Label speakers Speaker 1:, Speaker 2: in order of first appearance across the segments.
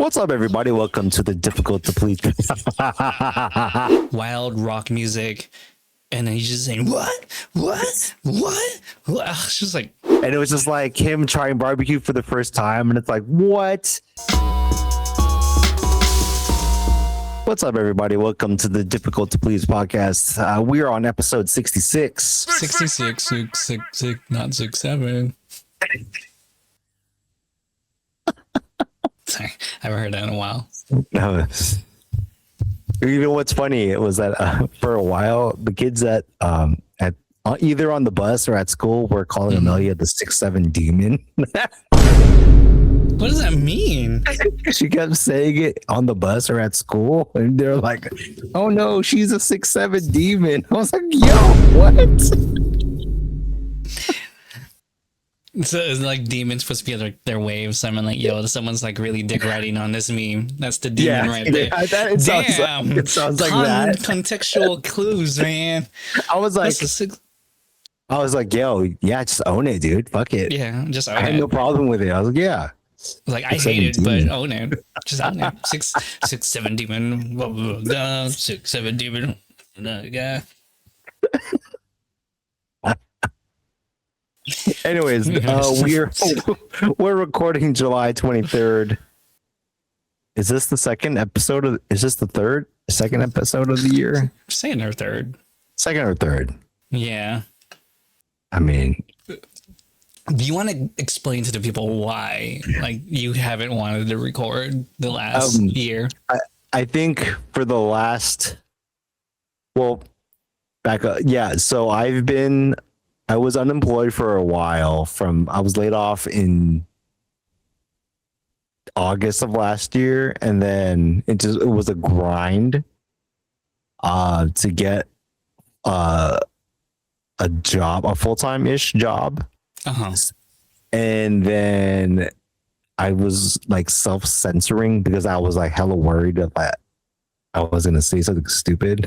Speaker 1: What's up, everybody? Welcome to the Difficult to Please.
Speaker 2: Wild rock music, and then he's just saying, what? It's just like,
Speaker 1: And it was just like him trying barbecue for the first time, and it's like, what? What's up, everybody? Welcome to the Difficult to Please podcast. We are on episode 66.
Speaker 2: 66, not 67. Sorry, I haven't heard that in a while.
Speaker 1: No. You know what's funny? It was that for a while, the kids at either on the bus or at school were calling Amelia the 6'7" demon.
Speaker 2: What does that mean?
Speaker 1: She kept saying it on the bus or at school, and they're like, "Oh no, she's a 6'7" demon." I was like, "Yo, what?"
Speaker 2: So it's like demons supposed to be like their waves. So I'm like, yo, someone's like really dick riding on this meme. That's the demon right there.
Speaker 1: Yeah, it sounds like that.
Speaker 2: Contextual clues, man.
Speaker 1: I was like, yo, yeah, just own it, dude. Fuck it.
Speaker 2: Yeah, just own
Speaker 1: I had no problem with it. I was like, yeah.
Speaker 2: Like, I hate it, but own it. Just own it. 6'7" demon. 6'7" demon. Yeah.
Speaker 1: Anyways, we're recording July 23rd. Is this the second episode is this the second episode of the year?
Speaker 2: Second or third.
Speaker 1: Second or third.
Speaker 2: Yeah.
Speaker 1: I mean,
Speaker 2: do you want to explain to the people why like you haven't wanted to record the last year?
Speaker 1: I think for the last, back up. Yeah. So I was unemployed for a while I was laid off in August of last year. And then it was a grind to get a job, a full-time-ish job. And then I was like self-censoring because I was like hella worried that I was gonna say something stupid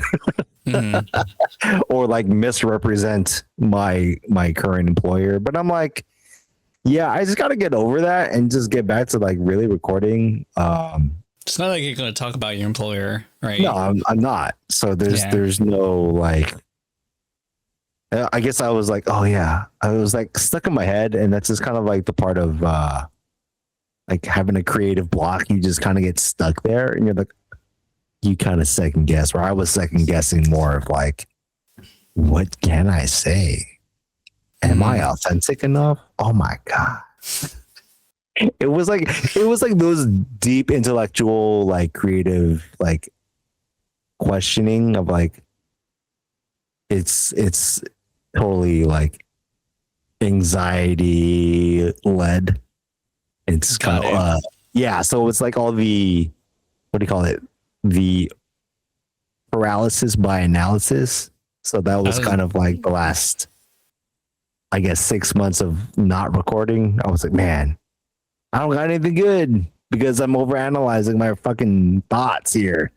Speaker 1: or like misrepresent my current employer. But I'm like, yeah, I just gotta get over that and just get back to like really recording.
Speaker 2: It's not like you're gonna talk about your employer, right?
Speaker 1: No, I'm not. So there's no like. I guess I was like, oh yeah, I was like stuck in my head, and that's just kind of like the part of like having a creative block. You just kind of get stuck there, and you're like, you kind of second guess. Where I was second guessing more of like, what can I say? Am I authentic enough? Oh my god! It was like those deep intellectual, like creative, like questioning of like, it's totally like anxiety led. It's kind of yeah. So it's like all the, what do you call it? The paralysis by analysis. So that was kind of like the last, I guess, 6 months of not recording. I was like, man, I don't got anything good because I'm overanalyzing my fucking thoughts here.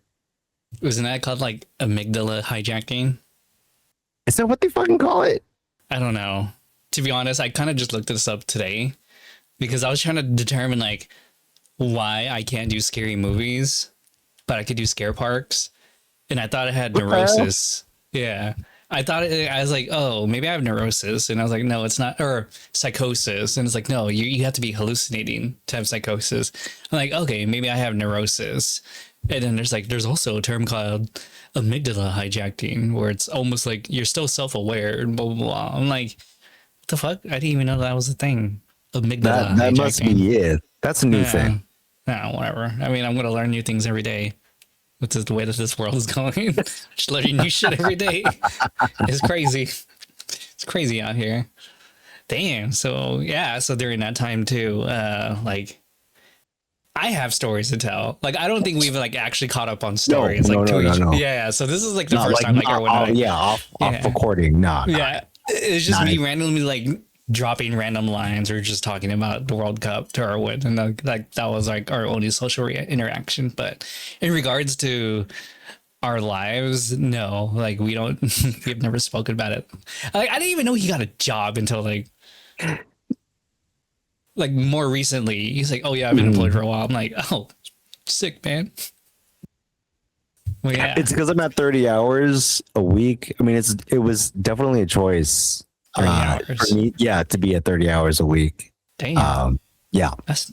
Speaker 2: Wasn't that called like amygdala hijacking?
Speaker 1: Is that what they fucking call it?
Speaker 2: I don't know. To be honest, I kind of just looked this up today because I was trying to determine like why I can't do scary movies, but I could do scare parks. And I thought I had neurosis. Yeah. I was like, oh, maybe I have neurosis. And I was like, no, it's not, or psychosis. And it's like, no, you have to be hallucinating to have psychosis. I'm like, okay, maybe I have neurosis. And then there's also a term called amygdala hijacking, where it's almost like you're still self-aware and blah, blah, blah. I'm like, what the fuck? I didn't even know that was a thing. Amygdala
Speaker 1: that
Speaker 2: hijacking.
Speaker 1: must be it. That's a new thing.
Speaker 2: No, whatever. I mean, I'm going to learn new things every day. Which is the way that this world is going. Just learning new shit every day. It's crazy. It's crazy out here. Damn. So, yeah. So during that time too, like, I have stories to tell. Like, I don't think we've like actually caught up on stories. No. Yeah. So this is like the first time like Erwin
Speaker 1: off recording. No.
Speaker 2: Yeah. It's just me randomly like dropping random lines or just talking about the World Cup to Erwin, and like that was like our only social interaction. But in regards to our lives, no, like we've never spoken about it. Like, I didn't even know he got a job until like more recently. He's like, oh yeah, I've been employed for a while. I'm like, oh, Sick, man. Well, yeah.
Speaker 1: It's because I'm at 30 hours a week. I mean, it was definitely a choice
Speaker 2: 30
Speaker 1: for
Speaker 2: hours.
Speaker 1: me, yeah, to be at 30 hours a week.
Speaker 2: Damn.
Speaker 1: Yeah,
Speaker 2: That's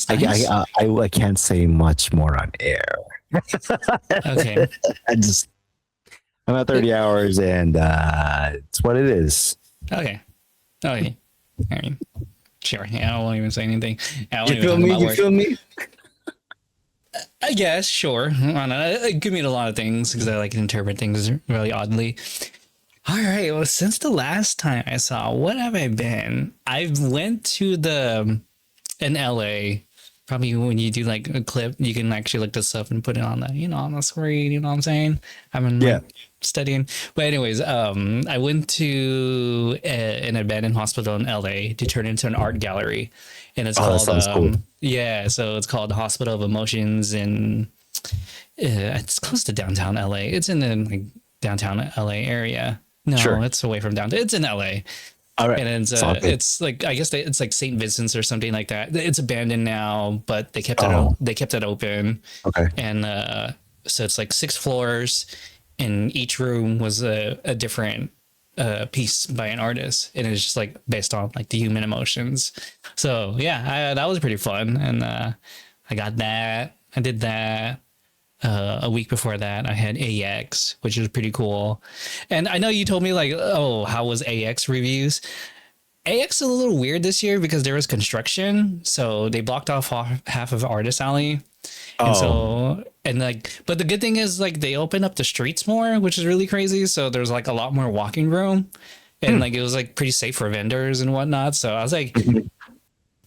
Speaker 2: nice.
Speaker 1: I can't say much more on air.
Speaker 2: Okay.
Speaker 1: I'm at 30 hours, and it's what it is.
Speaker 2: Okay. Okay. I mean, sure. Yeah, I won't even say anything. I won't
Speaker 1: You
Speaker 2: even
Speaker 1: feel
Speaker 2: talk
Speaker 1: me?
Speaker 2: about
Speaker 1: You
Speaker 2: work.
Speaker 1: feel me?
Speaker 2: I guess, sure. I don't know. It could mean a lot of things because I like to interpret things really oddly. All right. Well, since the last time I saw, what have I been? I went to in LA. Probably when you do like a clip, you can actually look this up and put it on on the screen. You know what I'm saying? I've been
Speaker 1: Yeah.
Speaker 2: studying. But anyways, I went to an abandoned hospital in LA to turn into an art gallery, and it's
Speaker 1: Oh, that
Speaker 2: called
Speaker 1: sounds cool.
Speaker 2: yeah. So it's called Hospital of Emotions, and it's close to downtown LA. It's in the like downtown LA area. No,
Speaker 1: Sure.
Speaker 2: it's away from downtown. It's in LA.
Speaker 1: All right.
Speaker 2: And it's like I guess it's like St. Vincent's or something like that. It's abandoned now, but they kept it open.
Speaker 1: Okay.
Speaker 2: And so it's like 6 floors, and each room was a different piece by an artist, and it's just like based on like the human emotions. So yeah, that was pretty fun, and I got that. I did that. A week before that, I had AX, which is pretty cool. And I know you told me like, oh, how was AX reviews? AX is a little weird this year because there was construction, so they blocked off half of Artist Alley. And so, and like, but the good thing is like they opened up the streets more, which is really crazy. So there's like a lot more walking room, and like it was like pretty safe for vendors and whatnot. So I was like,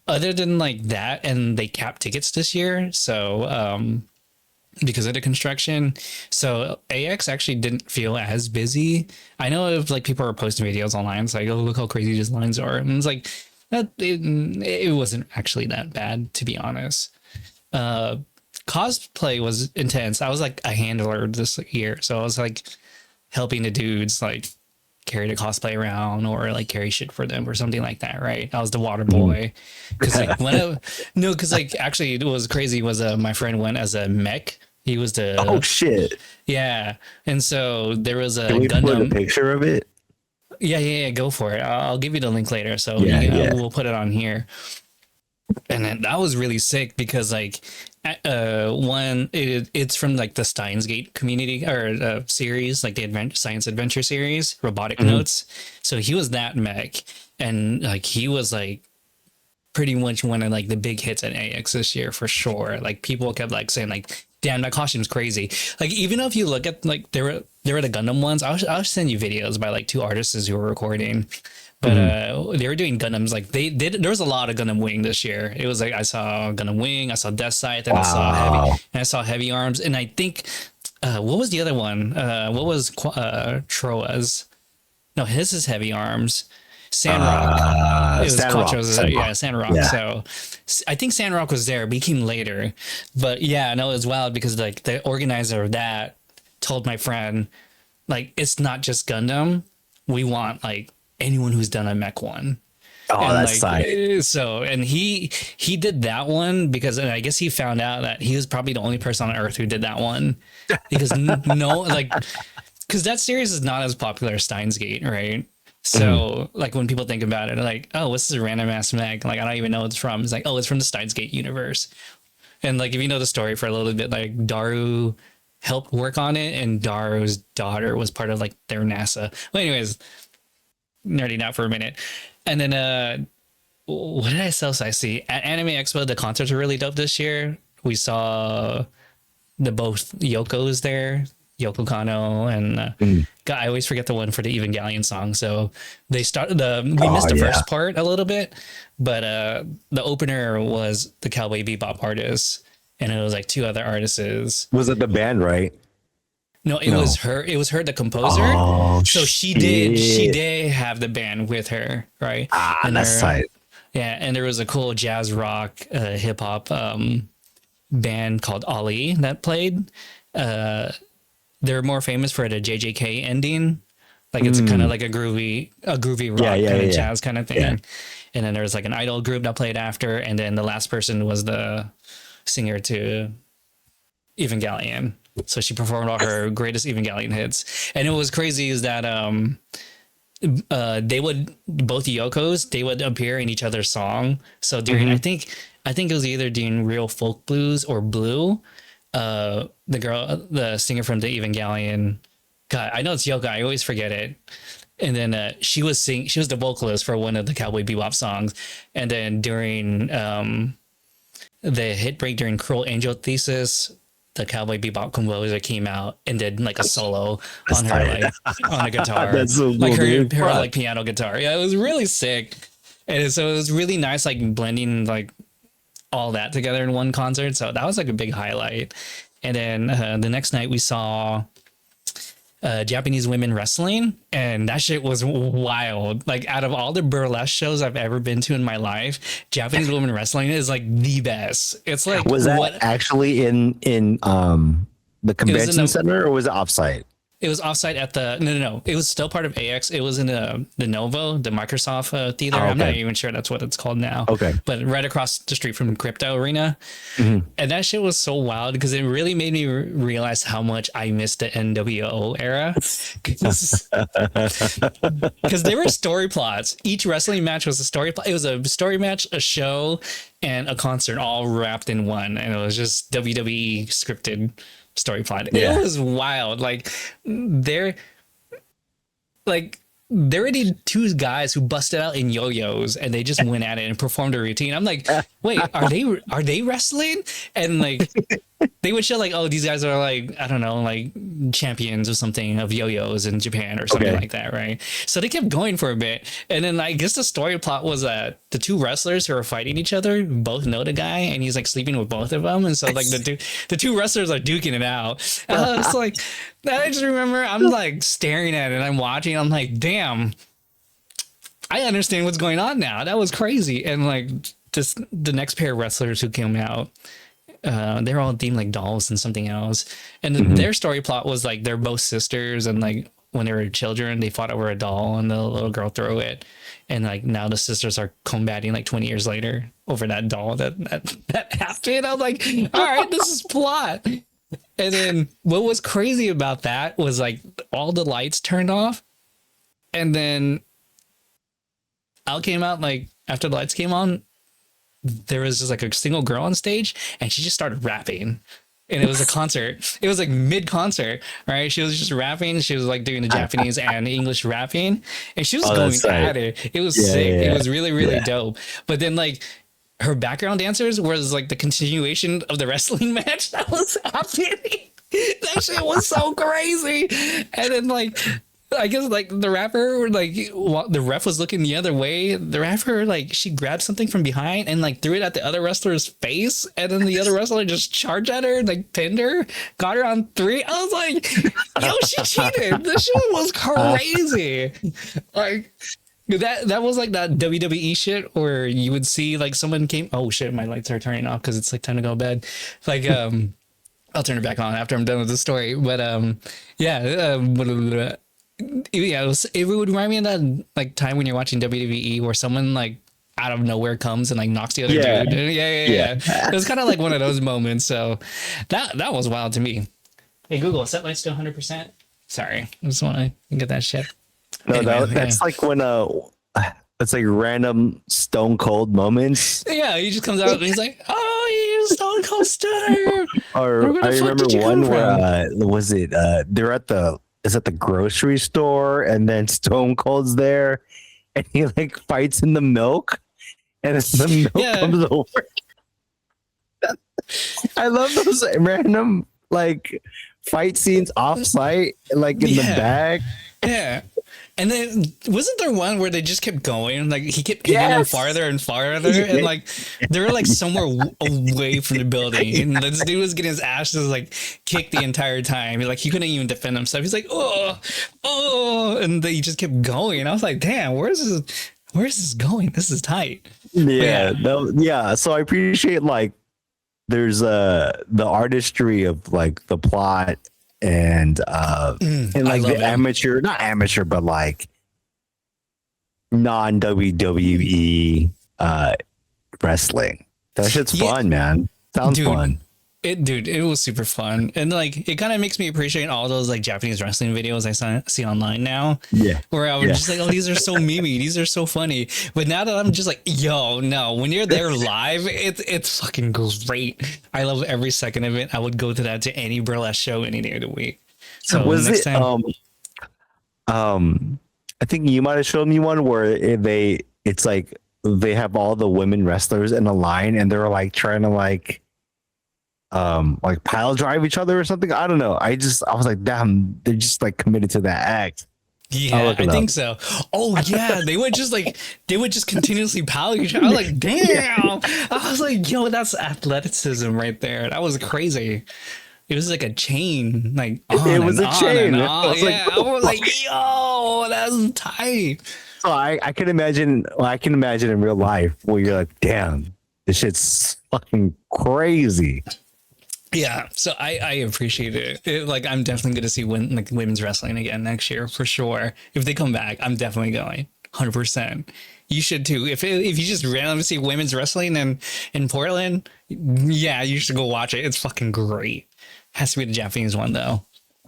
Speaker 2: other than like that, and they capped tickets this year, so because of the construction. So AX actually didn't feel as busy. I know if like people are posting videos online, it's like, oh, look how crazy these lines are. And it's like that it wasn't actually that bad, to be honest. Cosplay was intense. I was like a handler this year. So I was like helping the dudes like carry the cosplay around or like carry shit for them or something like that, right? I was the water boy. Because like because like actually it was crazy was my friend went as a mech. He was the
Speaker 1: Oh shit!
Speaker 2: yeah, and so there was a
Speaker 1: Can we put a
Speaker 2: Gundam.
Speaker 1: picture of it?
Speaker 2: Yeah, go for it. I'll give you the link later, so we'll put it on here. And then that was really sick because like it's from like the Steins Gate community or series, like the science adventure series, Robotic Notes. So he was that mech, and like he was like pretty much one of like the big hits at AX this year for sure. Like people kept like saying like, damn, that costume's crazy. Like even if you look at like there were the Gundam ones, I'll send you videos by like 2 artists who were recording. But they were doing Gundams like they did. There was a lot of Gundam Wing this year. It was like I saw Gundam Wing, I saw Death Scythe, and I saw Heavy Arms, and I think what was the other one? What was Troa's? No, his is Heavy Arms. Sandrock. It was Quattro's. Yeah, Sandrock. Yeah. So I think Sandrock was there, but he came later. But yeah, no, it was wild because like the organizer of that told my friend, like, it's not just Gundam. We want like anyone who's done a mech one.
Speaker 1: Oh,
Speaker 2: and
Speaker 1: that's
Speaker 2: like,
Speaker 1: tight.
Speaker 2: so, and he did that one because, and I guess he found out that he was probably the only person on Earth who did that one because no, like, because that series is not as popular as Steins Gate, right? So like when people think about it, they're like, oh, what's this random ass mech? Like I don't even know what it's from. It's like, oh, it's from the Steins Gate universe. And like if you know the story for a little bit, like Daru helped work on it, and Daru's daughter was part of like their NASA. Well, anyways, nerding out for a minute. And then what did I see at Anime Expo? The concerts were really dope this year. We saw the both Yokos there, Yoko Kano, and God, I always forget the one for the Evangelion song. So they started we missed the first part a little bit, but the opener was the Cowboy Bebop artist, and it was like 2 other artists.
Speaker 1: Was it the band, right?
Speaker 2: No, it was her. It was her, the composer.
Speaker 1: Oh,
Speaker 2: so she did have the band with her, right?
Speaker 1: And that's tight.
Speaker 2: Yeah, and there was a cool jazz rock, hip hop band called Ali that played. They're more famous for the JJK ending, like it's kind of like a groovy rock kind of jazz kind of thing. Yeah. And then there was like an idol group that played after, and then the last person was the singer to Evangelion. So she performed all her greatest Evangelion hits. And it was crazy is that they would both Yokos, they would appear in each other's song. So during I think it was either during Real Folk Blues or Blue, the singer from the Evangelion, God, I know it's Yoko, I always forget it. And then she was the vocalist for one of the Cowboy Bebop songs. And then during the hit break during Cruel Angel Thesis, the Cowboy Bebop composer came out and did like a solo on her like on a guitar.
Speaker 1: That's so
Speaker 2: like
Speaker 1: cool,
Speaker 2: her like piano guitar. Yeah, it was really sick. And so it was really nice like blending like all that together in one concert. So that was like a big highlight. And then the next night we saw Japanese women wrestling, and that shit was wild. Like out of all the burlesque shows I've ever been to in my life, Japanese women wrestling is like the best. It's like,
Speaker 1: was that actually in the convention center, or was it offsite?
Speaker 2: It was offsite at the no. It was still part of AX. It was in the Novo, the Microsoft theater.
Speaker 1: Oh, okay.
Speaker 2: I'm not even sure that's what it's called now.
Speaker 1: Okay, but
Speaker 2: right across the street from Crypto Arena, and that shit was so wild because it really made me realize how much I missed the NWO era. Because there were story plots. Each wrestling match was a story plot. It was a story match, a show, and a concert all wrapped in one, and it was just WWE scripted story plot. It was wild. Like there already two guys who busted out in yo-yos and they just went at it and performed a routine. I'm like, wait, are they wrestling? And like they would show like, oh, these guys are like, I don't know, like champions or something of yo-yos in Japan or something like that, right? So they kept going for a bit. And then I guess the story plot was that the two wrestlers who are fighting each other both know the guy and he's like sleeping with both of them. And so like the two wrestlers are duking it out. It's like, I just remember I'm like staring at it. I'm watching. I'm like, damn, I understand what's going on now. That was crazy. And like just the next pair of wrestlers who came out, they're all deemed like dolls and something else. And their story plot was like they're both sisters, and like when they were children, they fought over a doll and the little girl threw it. And like now the sisters are combating like 20 years later over that doll that happened. I'm like, all right, this is plot. And then what was crazy about that was like all the lights turned off, and then Al came out like after the lights came on. There was just like a single girl on stage and she just started rapping, and it was a concert. It was like mid-concert, right? She was just rapping. She was like doing the Japanese and English rapping, and she was going at it. It was sick. Yeah. It was really, really dope. But then like her background dancers was like the continuation of the wrestling match that was happening. That shit was so crazy. And then like, I guess like the rapper, like while the ref was looking the other way, the rapper like she grabbed something from behind and like threw it at the other wrestler's face, and then the other wrestler just charged at her and like pinned her, got her on 3. I was like, yo, she cheated. This shit was crazy. Like that was like that WWE shit where you would see like someone came. Oh shit, my lights are turning off because it's like time to go to bed. Like I'll turn it back on after I'm done with the story. But it would remind me of that like time when you're watching WWE where someone like out of nowhere comes and like knocks the other dude. Yeah. It was kind of like one of those moments. So that was wild to me. Hey Google, set lights to 100%. Sorry, I just want to get that shit.
Speaker 1: No, anyway, that's like when it's like random Stone Cold moments.
Speaker 2: Yeah, he just comes out and he's like, "Oh, you Stone Cold Stunner."
Speaker 1: Or I remember one where was it? They're at the grocery store, and then Stone Cold's there, and he like fights in the milk, and the milk comes over. I love those random like fight scenes off site, like in the bag. Yeah. And then wasn't there one where they just kept going? Like he kept hitting them farther and farther, and like they were like somewhere away from the building, and this dude was getting his ass just like kicked the entire time. He couldn't even defend himself. He's like, oh, and they just kept going. I was like, damn, where's this going? This is tight. Yeah. So I appreciate like there's the artistry of like the plot. And like the amateur, not amateur, but like non WWE wrestling. That shit's fun, man. Sounds
Speaker 2: Dude,
Speaker 1: fun.
Speaker 2: it was super fun, and like it kind of makes me appreciate all those like Japanese wrestling videos see online now.
Speaker 1: Yeah.
Speaker 2: Where I was just like, oh, these are so memey, these are so funny. But now that I'm just like, yo, no, when you're there live, it's fucking great. I love every second of it. I would go to that to any burlesque show any day of the week. So
Speaker 1: Was
Speaker 2: next
Speaker 1: it
Speaker 2: time,
Speaker 1: I think you might have shown me one where it's like they have all the women wrestlers in a line and they're like trying to like pile drive each other or something. I don't know. I was like, damn, they're just like committed to that act.
Speaker 2: yeah, I think so. Oh yeah, they would just continuously pile each other. I was like, damn. I was like, yo, that's athleticism right there. That was crazy. It was like a chain, like on
Speaker 1: It was
Speaker 2: and
Speaker 1: a
Speaker 2: on
Speaker 1: chain.
Speaker 2: and
Speaker 1: I
Speaker 2: on.
Speaker 1: was like,
Speaker 2: Yeah, I was like, yo, that's tight.
Speaker 1: So I can imagine. Well, I can imagine in real life where you're like, damn, this shit's fucking crazy.
Speaker 2: Yeah, so I appreciate it. Like I'm definitely going to see women's wrestling again next year for sure. If they come back, I'm definitely going 100%. You should too. If you just randomly see women's wrestling in Portland, yeah, you should go watch it. It's fucking great. Has to be the Japanese one though.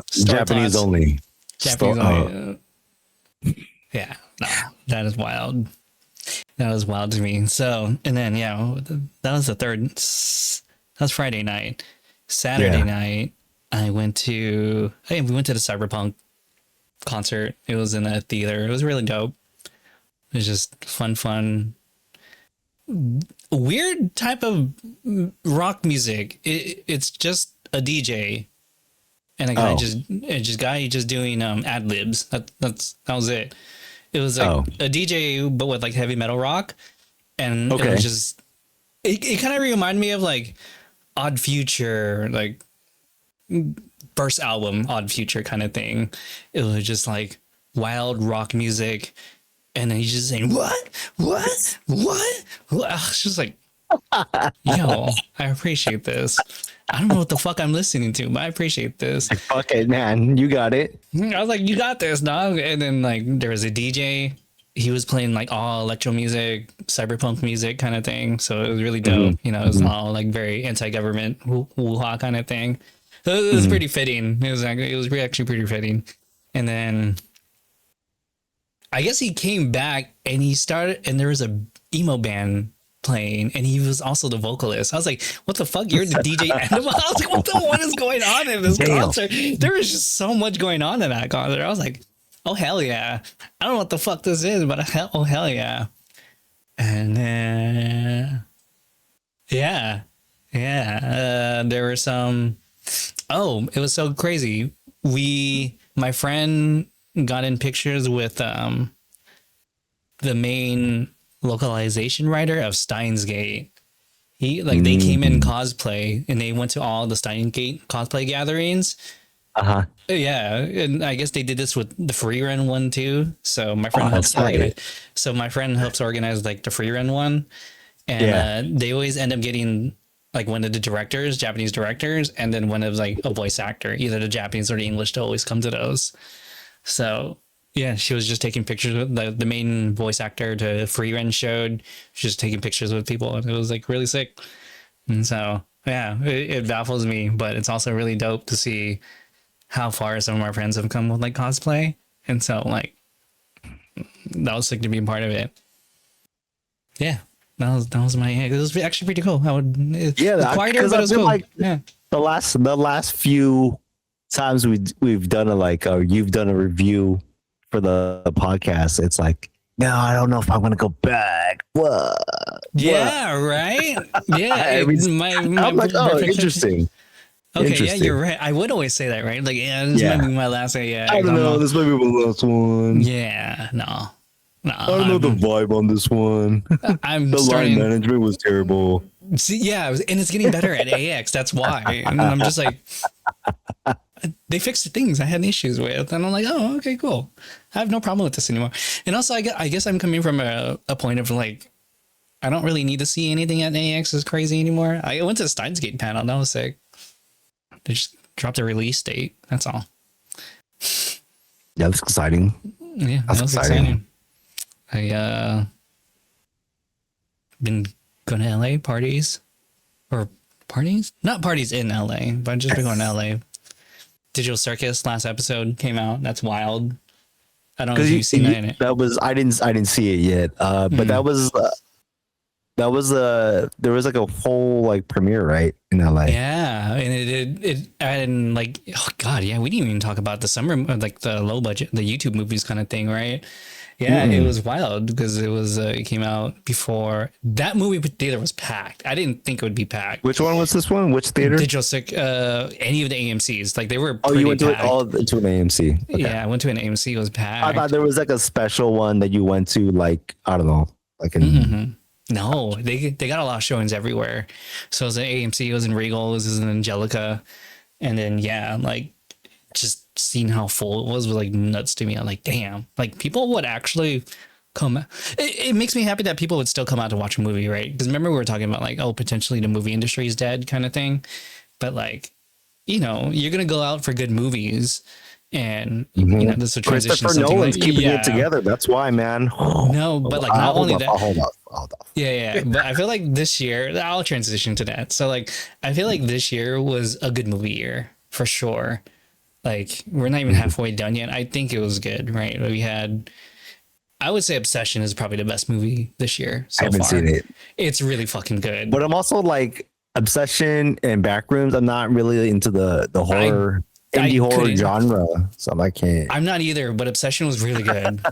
Speaker 1: Japanese only.
Speaker 2: Japanese only. Yeah, no, that is wild. That was wild to me. So, and then yeah, that was the third. That was Friday night. Saturday night, we went to the Cyberpunk concert. It was in a theater. It was really dope. It was just fun, weird type of rock music. It's just a DJ and a guy just doing ad libs. That was it. It was like a DJ but with like heavy metal rock, and it was just it kind of reminded me of like Odd Future, like first album Odd Future kind of thing. It was just like wild rock music, and then he's just saying what. It's just like, yo, I appreciate this. I don't know what the fuck I'm listening to, but I appreciate this.
Speaker 1: Fuck it, man, you got it.
Speaker 2: I was like, you got this, dog. And then like there was a DJ. He was playing like all electro music, cyberpunk music kind of thing. So it was really dope. You know, it was all like very anti-government woo-ha kind of thing. So it was pretty fitting. It was actually pretty fitting. And then I guess he came back and there was a emo band playing and he was also the vocalist. I was like, what the fuck? You're the DJ and I was like, what is going on in this concert? There was just so much going on in that concert. I was like, oh hell yeah. I don't know what the fuck this is, but oh hell yeah. And then there were some, it was so crazy. My friend got in pictures with the main localization writer of Steins Gate. They came in cosplay and they went to all the Steins Gate cosplay gatherings. Yeah, and I guess they did this with the free run one too. So my friend helps organize. So my friend helps organize like the free run one, and they always end up getting like one of the directors, Japanese directors, and then one of like a voice actor, either the Japanese or the English, to always come to those. So yeah, she was just taking pictures with the main voice actor to free run showed. She was just taking pictures with people, and it was like really sick. And so yeah, it baffles me, but it's also really dope to see how far some of our friends have come with like cosplay. And so like that was sick to be a part of it. Yeah, that was my, it was actually pretty cool. Quieter, but it was cool. Like,
Speaker 1: the last few times we've done you've done a review for the podcast, it's like, no, I don't know if I want to go back. What?
Speaker 2: Yeah, right. Yeah,
Speaker 1: I'm like, oh, interesting.
Speaker 2: Okay, yeah, you're right. I would always say that, right? Like, yeah, this might be my last day. Yeah,
Speaker 1: I don't know. This might be my last one.
Speaker 2: Yeah, no.
Speaker 1: I don't know the vibe on this one. Line management was terrible.
Speaker 2: See, yeah, and it's getting better at AX. That's why. And I'm just like, they fixed the things I had issues with, and I'm like, oh, okay, cool. I have no problem with this anymore. And also, I guess I'm coming from a point of like, I don't really need to see anything at AX is crazy anymore. I went to the Steins Gate panel. That was sick. They just dropped a release date. That's all.
Speaker 1: Yeah, that's exciting.
Speaker 2: Yeah, that was exciting. I been going to LA parties or Parties? Not parties in LA, but just going to LA. Digital Circus last episode came out. That's wild. I don't know if you've seen that in it.
Speaker 1: That was I didn't see it yet. But that was there was like a whole like premiere, right, in LA.
Speaker 2: Yeah, and it and like, oh god, yeah, we didn't even talk about the summer, like the low budget, the YouTube movies kind of thing, right? Yeah, it was wild because it came out before that movie theater was packed. I didn't think it would be packed.
Speaker 1: Which one was this one? Which theater?
Speaker 2: Digital Sick, any of the AMC's, like they were.
Speaker 1: Oh, you went
Speaker 2: packed.
Speaker 1: to an AMC. Okay.
Speaker 2: Yeah, I went to an AMC. It was packed.
Speaker 1: I thought there was like a special one that you went to, like I don't know, like in.
Speaker 2: No, they got a lot of showings everywhere. So it was an AMC, it was in Regal, it was in Angelica, and then yeah, like just seeing how full it was like nuts to me. I'm like, damn, like people would actually come. It makes me happy that people would still come out to watch a movie, right? Because remember we were talking about like, oh, potentially the movie industry is dead kind of thing, but like, you know, you're gonna go out for good movies. And you know, this is a transition.
Speaker 1: Christopher Nolan's keeping it together. That's why, man.
Speaker 2: No, but like not only that.
Speaker 1: Hold off.
Speaker 2: Yeah. But I feel like this year, I'll transition to that. So like, I feel like this year was a good movie year for sure. Like we're not even halfway done yet. I think it was good, right? We had, I would say Obsession is probably the best movie this year so
Speaker 1: I haven't
Speaker 2: far.
Speaker 1: seen it.
Speaker 2: It's really fucking good.
Speaker 1: But I'm also like Obsession and Backrooms. I'm not really into the horror. Indie horror genre, so I can't.
Speaker 2: I'm not either, but Obsession was really good.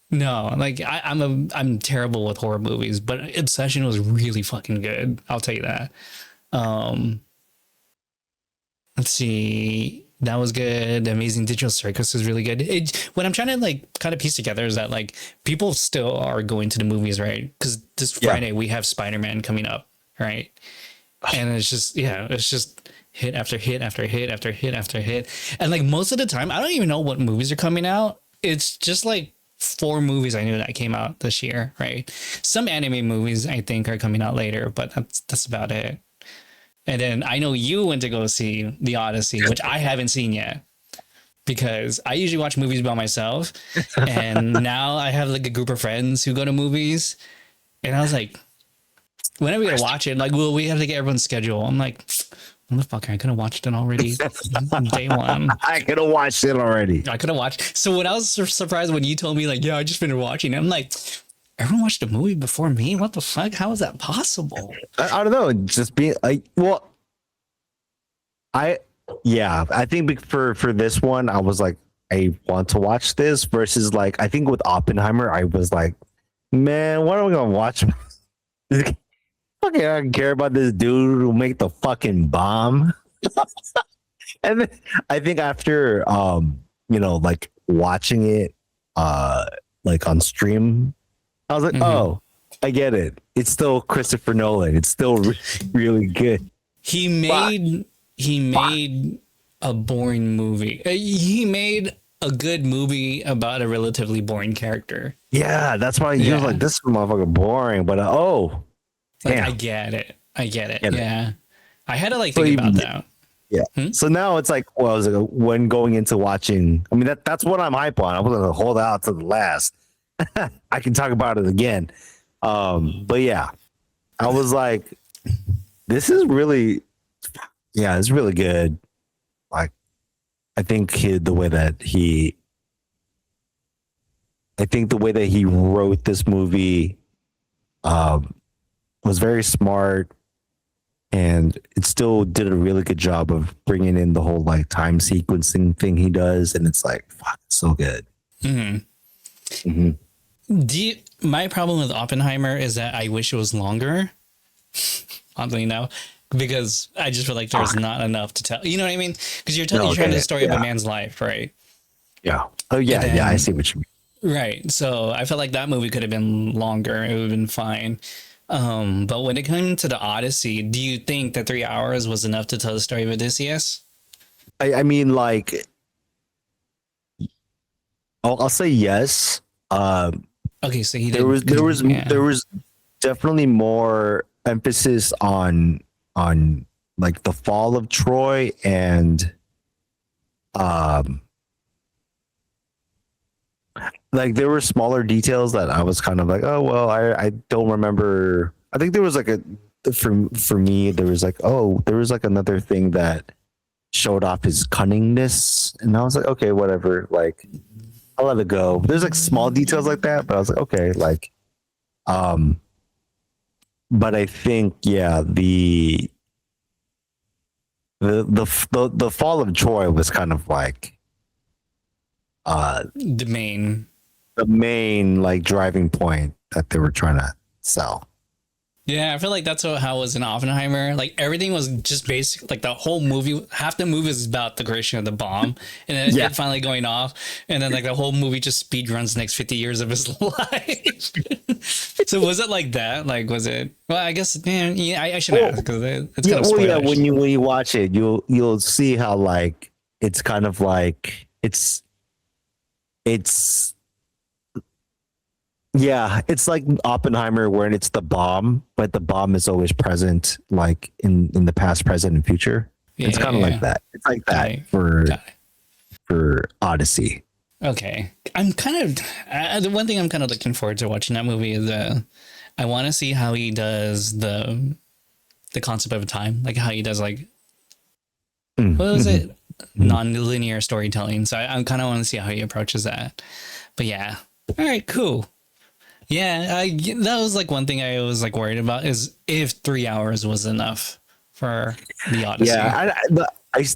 Speaker 2: No, like I'm terrible with horror movies, but Obsession was really fucking good. I'll tell you that. Let's see, that was good. Amazing Digital Circus was really good. What I'm trying to like kind of piece together is that like people still are going to the movies, right? Because this Friday we have Spider-Man coming up, right? And it's just hit after hit after hit after hit after hit. And like most of the time, I don't even know what movies are coming out. It's just like 4 movies I knew that came out this year, right? Some anime movies I think are coming out later, but that's about it. And then I know you went to go see the Odyssey, which I haven't seen yet because I usually watch movies by myself. And now I have like a group of friends who go to movies. And I was like, when are we gonna watch it? Like, well, we have to get everyone's schedule. I'm like, motherfucker, I could have watched it already on day one.
Speaker 1: I could have watched it already.
Speaker 2: I could have watched. So when I was surprised when you told me like, yeah, I just finished watching it, I'm like, everyone watched a movie before me? What the fuck? How is that possible?
Speaker 1: I don't know. Just being like, well, I think for this one, I was like, I want to watch this versus like, I think with Oppenheimer, I was like, man, what are we gonna watch? Okay, I don't care about this dude who make the fucking bomb. And then I think after like watching it like on stream, I was like, oh, I get it. It's still Christopher Nolan. It's still really good.
Speaker 2: He made a boring movie. He made a good movie about a relatively boring character.
Speaker 1: Yeah, that's why he was like, this is motherfucker boring, but
Speaker 2: like, I get it. Yeah. I had to like think about that.
Speaker 1: Yeah. So now it's like, well, when going into watching, I mean, that's what I'm hype on. I'm going to hold out to the last. I can talk about it again. But yeah, I was like, this is really, it's really good. Like, I think the way that he wrote this movie, was very smart, and it still did a really good job of bringing in the whole like time sequencing thing he does, and it's like, fuck, it's so good.
Speaker 2: My problem with Oppenheimer is that I wish it was longer. Oddly enough, because I just feel like there's not enough to tell. You know what I mean? Because you're trying the story of a man's life, right?
Speaker 1: Yeah. Oh yeah, I see what you mean.
Speaker 2: Right. So I felt like that movie could have been longer. It would have been fine. But when it came to the Odyssey, do you think that 3 hours was enough to tell the story of Odysseus?
Speaker 1: I mean, like, I'll say yes.
Speaker 2: Okay, so
Speaker 1: there was definitely more emphasis on like the fall of Troy and like there were smaller details that I was kind of like, oh well, I don't remember. I think there was like for me, there was like, oh, there was like another thing that showed off his cunningness, and I was like, okay, whatever. Like, I'll let it go. There's like small details like that, but I was like, okay, like, um, but I think, yeah, the fall of Troy was kind of like
Speaker 2: The main.
Speaker 1: the main like driving point that they were trying to sell.
Speaker 2: Yeah, I feel like that's how it was in Oppenheimer. Like everything was just basic. Like the whole movie, half the movie is about the creation of the bomb, and then it finally going off, and then like the whole movie just speed runs the next 50 years of his life. So was it like that? Like was it? Well, I guess man, yeah, I should ask because it's kind of spoilers.
Speaker 1: Yeah. When you watch it, you'll see how like it's kind of like it's yeah, it's like Oppenheimer where it's the bomb, but the bomb is always present, like in the past, present, and future.
Speaker 2: Yeah,
Speaker 1: it's kind of like that. It's like that for Odyssey.
Speaker 2: Okay, I'm kind of the one thing I'm kind of looking forward to watching that movie is I want to see how he does the concept of time, like how he does like what was it, non-linear storytelling. So I kind of want to see how he approaches that. But yeah, all right, cool. Yeah, that was like one thing I was like worried about is if 3 hours was enough for the Odyssey.
Speaker 1: Yeah,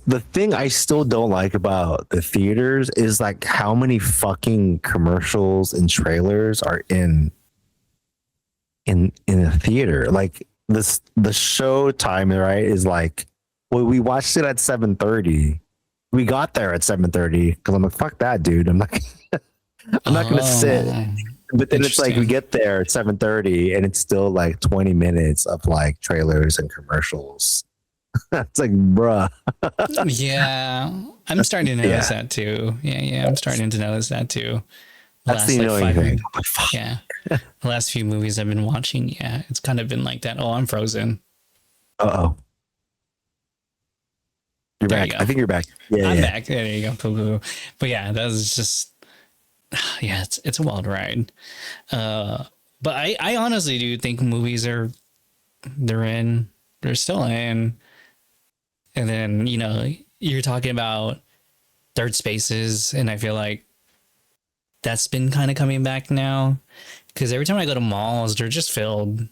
Speaker 1: the thing I still don't like about the theaters is like how many fucking commercials and trailers are in a theater. Like the show time, right, is like, well, we watched it at 7:30. We got there at 7:30 because I'm like, fuck that, dude. I'm not gonna sit. But then it's like we get there at 7:30 and it's still like 20 minutes of like trailers and commercials. It's like, bruh.
Speaker 2: Yeah, I'm starting to notice that too. Yeah, I'm starting to notice that too.
Speaker 1: That's the annoying thing.
Speaker 2: Yeah, the last few movies I've been watching, yeah, it's kind of been like that. Oh, I'm frozen.
Speaker 1: Uh-oh. You're back. I think you're back. Yeah,
Speaker 2: I'm back. There you go. Cool. But yeah, that was just, yeah, it's a wild ride. But I honestly do think movies they're still in. And then, you know, you're talking about third spaces, and I feel like that's been kind of coming back now. Because every time I go to malls, they're just filled.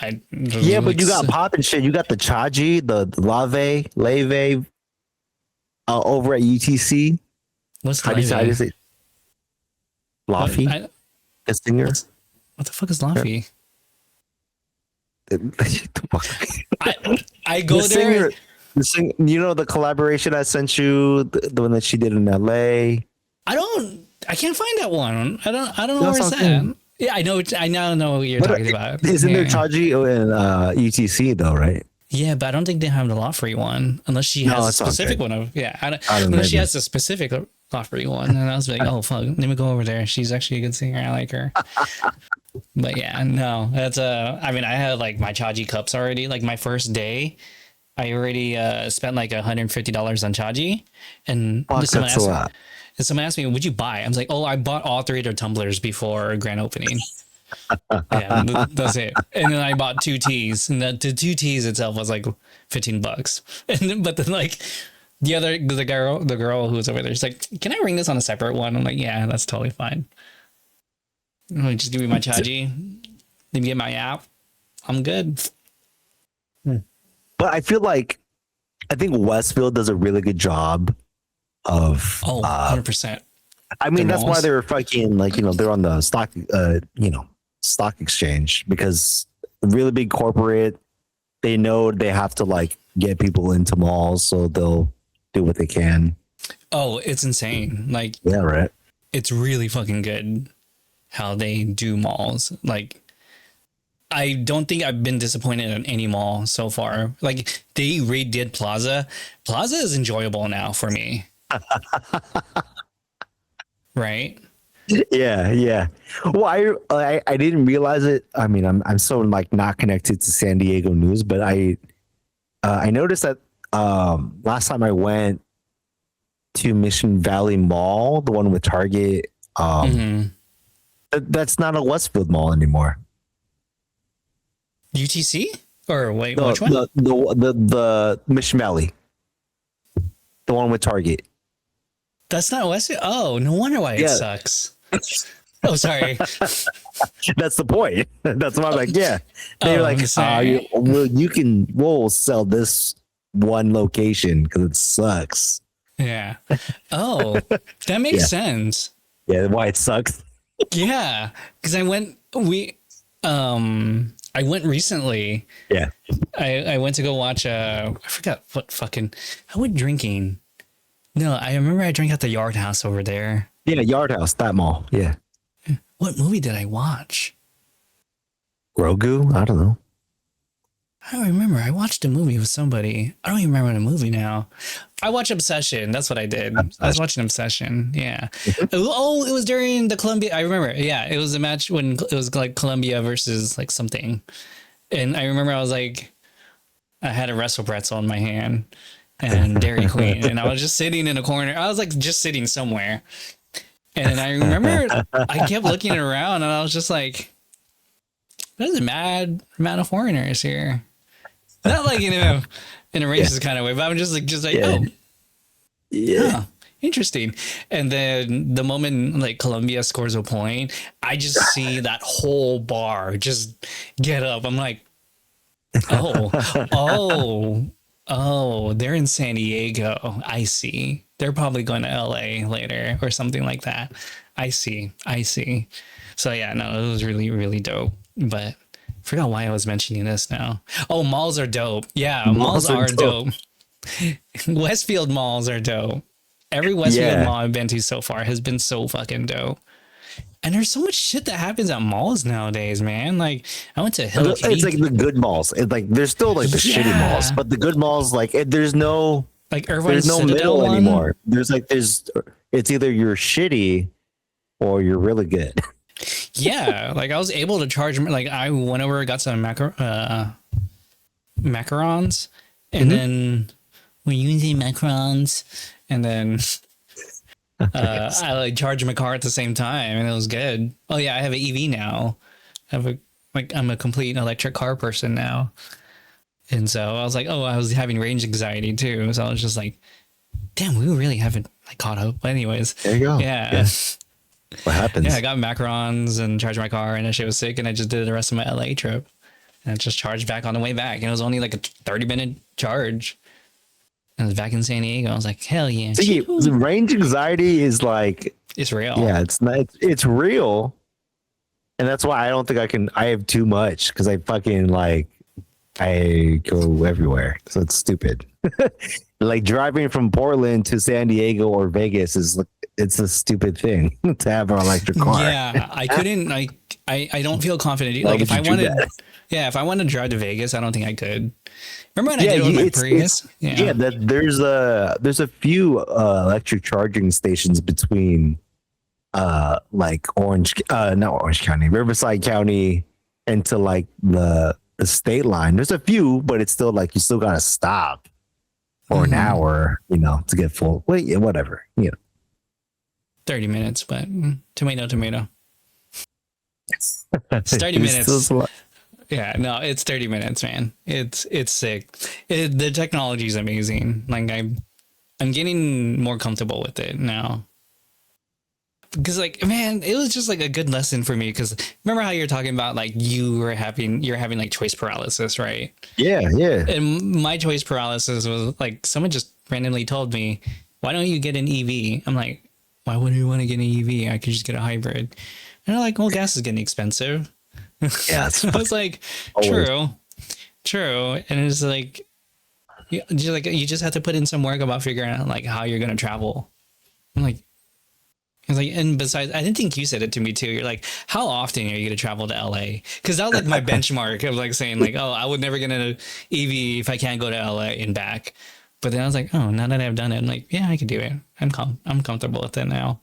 Speaker 1: But you got pop and shit. You got the Chaji, the Lave over at UTC.
Speaker 2: What's
Speaker 1: how do you say? Laffy? The singer?
Speaker 2: What the fuck is Laffy? I go there.
Speaker 1: You know the collaboration I sent you, the one that she did in LA.
Speaker 2: I can't find that one. I don't know where it's at. Yeah, I now know what you're talking about.
Speaker 1: Isn't there Chaji in UTC though, right?
Speaker 2: Yeah, but I don't think they have the Law Free one unless she has a specific one of unless she has a specific Law Free one. And I was like, oh fuck, let me go over there. She's actually a good singer. I like her. But yeah, no, that's I mean, I had like my Chaji cups already. Like my first day, I already spent like $150 on Chaji, and someone asked me, "Would you buy?" I was like, "Oh, I bought all 3 of their tumblers before grand opening." Yeah, that's it. And then I bought 2 teas, and the 2 teas itself was like $15. And then, but then like the girl who was over there, she's like, "Can I ring this on a separate one?" I'm like, "Yeah, that's totally fine. Just give me my Chaji. Let me get my app. I'm good."
Speaker 1: But I feel like I think Westfield does a really good job of
Speaker 2: 100%.
Speaker 1: I mean, that's why they're fucking like, you know, they're on the stock stock exchange, because really big corporate, they know they have to like get people into malls, so they'll do what they can.
Speaker 2: Oh, it's insane. Like,
Speaker 1: yeah, right.
Speaker 2: It's really fucking good how they do malls. Like, I don't think I've been disappointed in any mall so far. Like, they redid Plaza. Plaza is enjoyable now for me. Right?
Speaker 1: Yeah. Well, I didn't realize it. I mean, I'm so like not connected to San Diego news, but I noticed that last time I went to Mission Valley Mall, the one with Target, that's not a Westfield mall anymore.
Speaker 2: UTC? Or wait,
Speaker 1: No,
Speaker 2: which one?
Speaker 1: the Mishmelly, the one with Target.
Speaker 2: That's not Westfield. Oh, no wonder why it
Speaker 1: Yeah,
Speaker 2: sucks. Oh, sorry.
Speaker 1: that's the point. That's why I'm like, yeah. They're
Speaker 2: Oh,
Speaker 1: like,
Speaker 2: I'm sorry.
Speaker 1: we'll sell this one location because it sucks.
Speaker 2: Yeah. Oh, that makes
Speaker 1: Yeah,
Speaker 2: sense.
Speaker 1: yeah. Why it sucks?
Speaker 2: Yeah, because I went recently.
Speaker 1: Yeah,
Speaker 2: I went to go watch I forgot what fucking I went drinking. No, I remember I drank at the Yard House over there.
Speaker 1: yeah. Yard House, that mall. Yeah,
Speaker 2: What movie did I watch?
Speaker 1: Grogu. I don't know.
Speaker 2: I don't remember. I watched a movie with somebody. I don't even remember the movie now. I watched Obsession. That's what I did. I was watching Obsession. Yeah. Oh, it was during the Columbia. I remember. Yeah, it was a match when it was like Columbia versus like something. And I remember I was like, I had a Wrestle Pretzel in my hand and Dairy Queen, and I was just sitting in a corner. I was like just sitting somewhere, and I remember I kept looking around, and I was just like, "There's a mad amount of foreigners here." Not like in a racist kind of way, but I'm just like,
Speaker 1: Yeah,
Speaker 2: oh,
Speaker 1: yeah.
Speaker 2: huh, interesting. And then the moment like Colombia scores a point, I just see that whole bar just get up. I'm like, oh, oh, oh, they're in San Diego. I see. They're probably going to LA later or something like that. I see. I see. So yeah, no, it was really, really dope. But I forgot why I was mentioning this now. Oh, malls are dope. Yeah, malls are dope. Westfield malls are dope. Every Westfield
Speaker 1: Yeah.
Speaker 2: mall I've been to so far has been so fucking dope. And there's so much shit that happens at malls nowadays, man. Like I went to Hello Kitty.
Speaker 1: It's like the good malls. It's like there's still like the shitty malls,
Speaker 2: Yeah.
Speaker 1: but the good malls, like there's no
Speaker 2: Like Irvine Citadel
Speaker 1: middle
Speaker 2: one.
Speaker 1: anymore. There's it's either you're shitty or you're really good.
Speaker 2: Yeah, like I was able to charge. Like I went over, got some macarons, and then we're using macarons, and then I like charged my car at the same time, and it was good. Oh yeah, I have an EV now. I have a like I'm a complete electric car person now, and so I was like, oh, I was having range anxiety too, so I was just like, damn, we really haven't like caught up. But anyways,
Speaker 1: There you go.
Speaker 2: yeah.
Speaker 1: What happens?
Speaker 2: Yeah, I got macarons and charged my car, and that shit was sick. And I just did the rest of my LA trip, and I just charged back on the way back. And it was only like a 30-minute charge. And I was back in San Diego. I was like, hell yeah!
Speaker 1: See, the range anxiety is like,
Speaker 2: It's real.
Speaker 1: yeah, it's not, it's real, and that's why I don't think I can. I have too much because I fucking like I go everywhere, so it's stupid. Like driving from Portland to San Diego or Vegas is it's a stupid thing to have an electric car.
Speaker 2: Yeah, I couldn't. I don't feel confident.
Speaker 1: Why
Speaker 2: Like
Speaker 1: would
Speaker 2: if I
Speaker 1: you do
Speaker 2: wanted,
Speaker 1: that?
Speaker 2: yeah, if I wanted to drive to Vegas, I don't think I could. Remember when I
Speaker 1: Yeah,
Speaker 2: did it with my
Speaker 1: it's
Speaker 2: Prius?
Speaker 1: yeah. That there's a few electric charging stations between like Orange not Orange County, Riverside County, and to like the state line. There's a few, but it's still like you still gotta stop for an hour, to get full. Well, yeah, whatever,
Speaker 2: 30 minutes, but tomato. It's 30
Speaker 1: It's
Speaker 2: minutes.
Speaker 1: still
Speaker 2: Yeah, no, it's 30 minutes, man. It's sick. The technology is amazing. Like I'm getting more comfortable with it now. Because like, man, it was just like a good lesson for me. Because remember how you're talking about like you're having like choice paralysis, right?
Speaker 1: yeah.
Speaker 2: And my choice paralysis was like someone just randomly told me, "Why don't you get an EV?" I'm like, "Why would you want to get an EV? I could just get a hybrid." And they're like, "Well, gas is getting expensive."
Speaker 1: Yeah,
Speaker 2: I was like, true. And it's like, you just have to put in some work about figuring out like how you're gonna travel. I'm like, I was like, and besides, I didn't think you said it to me too. You're like, how often are you gonna travel to LA? Because that was like my benchmark of like saying like, oh, I would never get an EV if I can't go to LA and back. But then I was like, oh, now that I've done it, I'm like, yeah, I can do it. I'm comfortable with it now.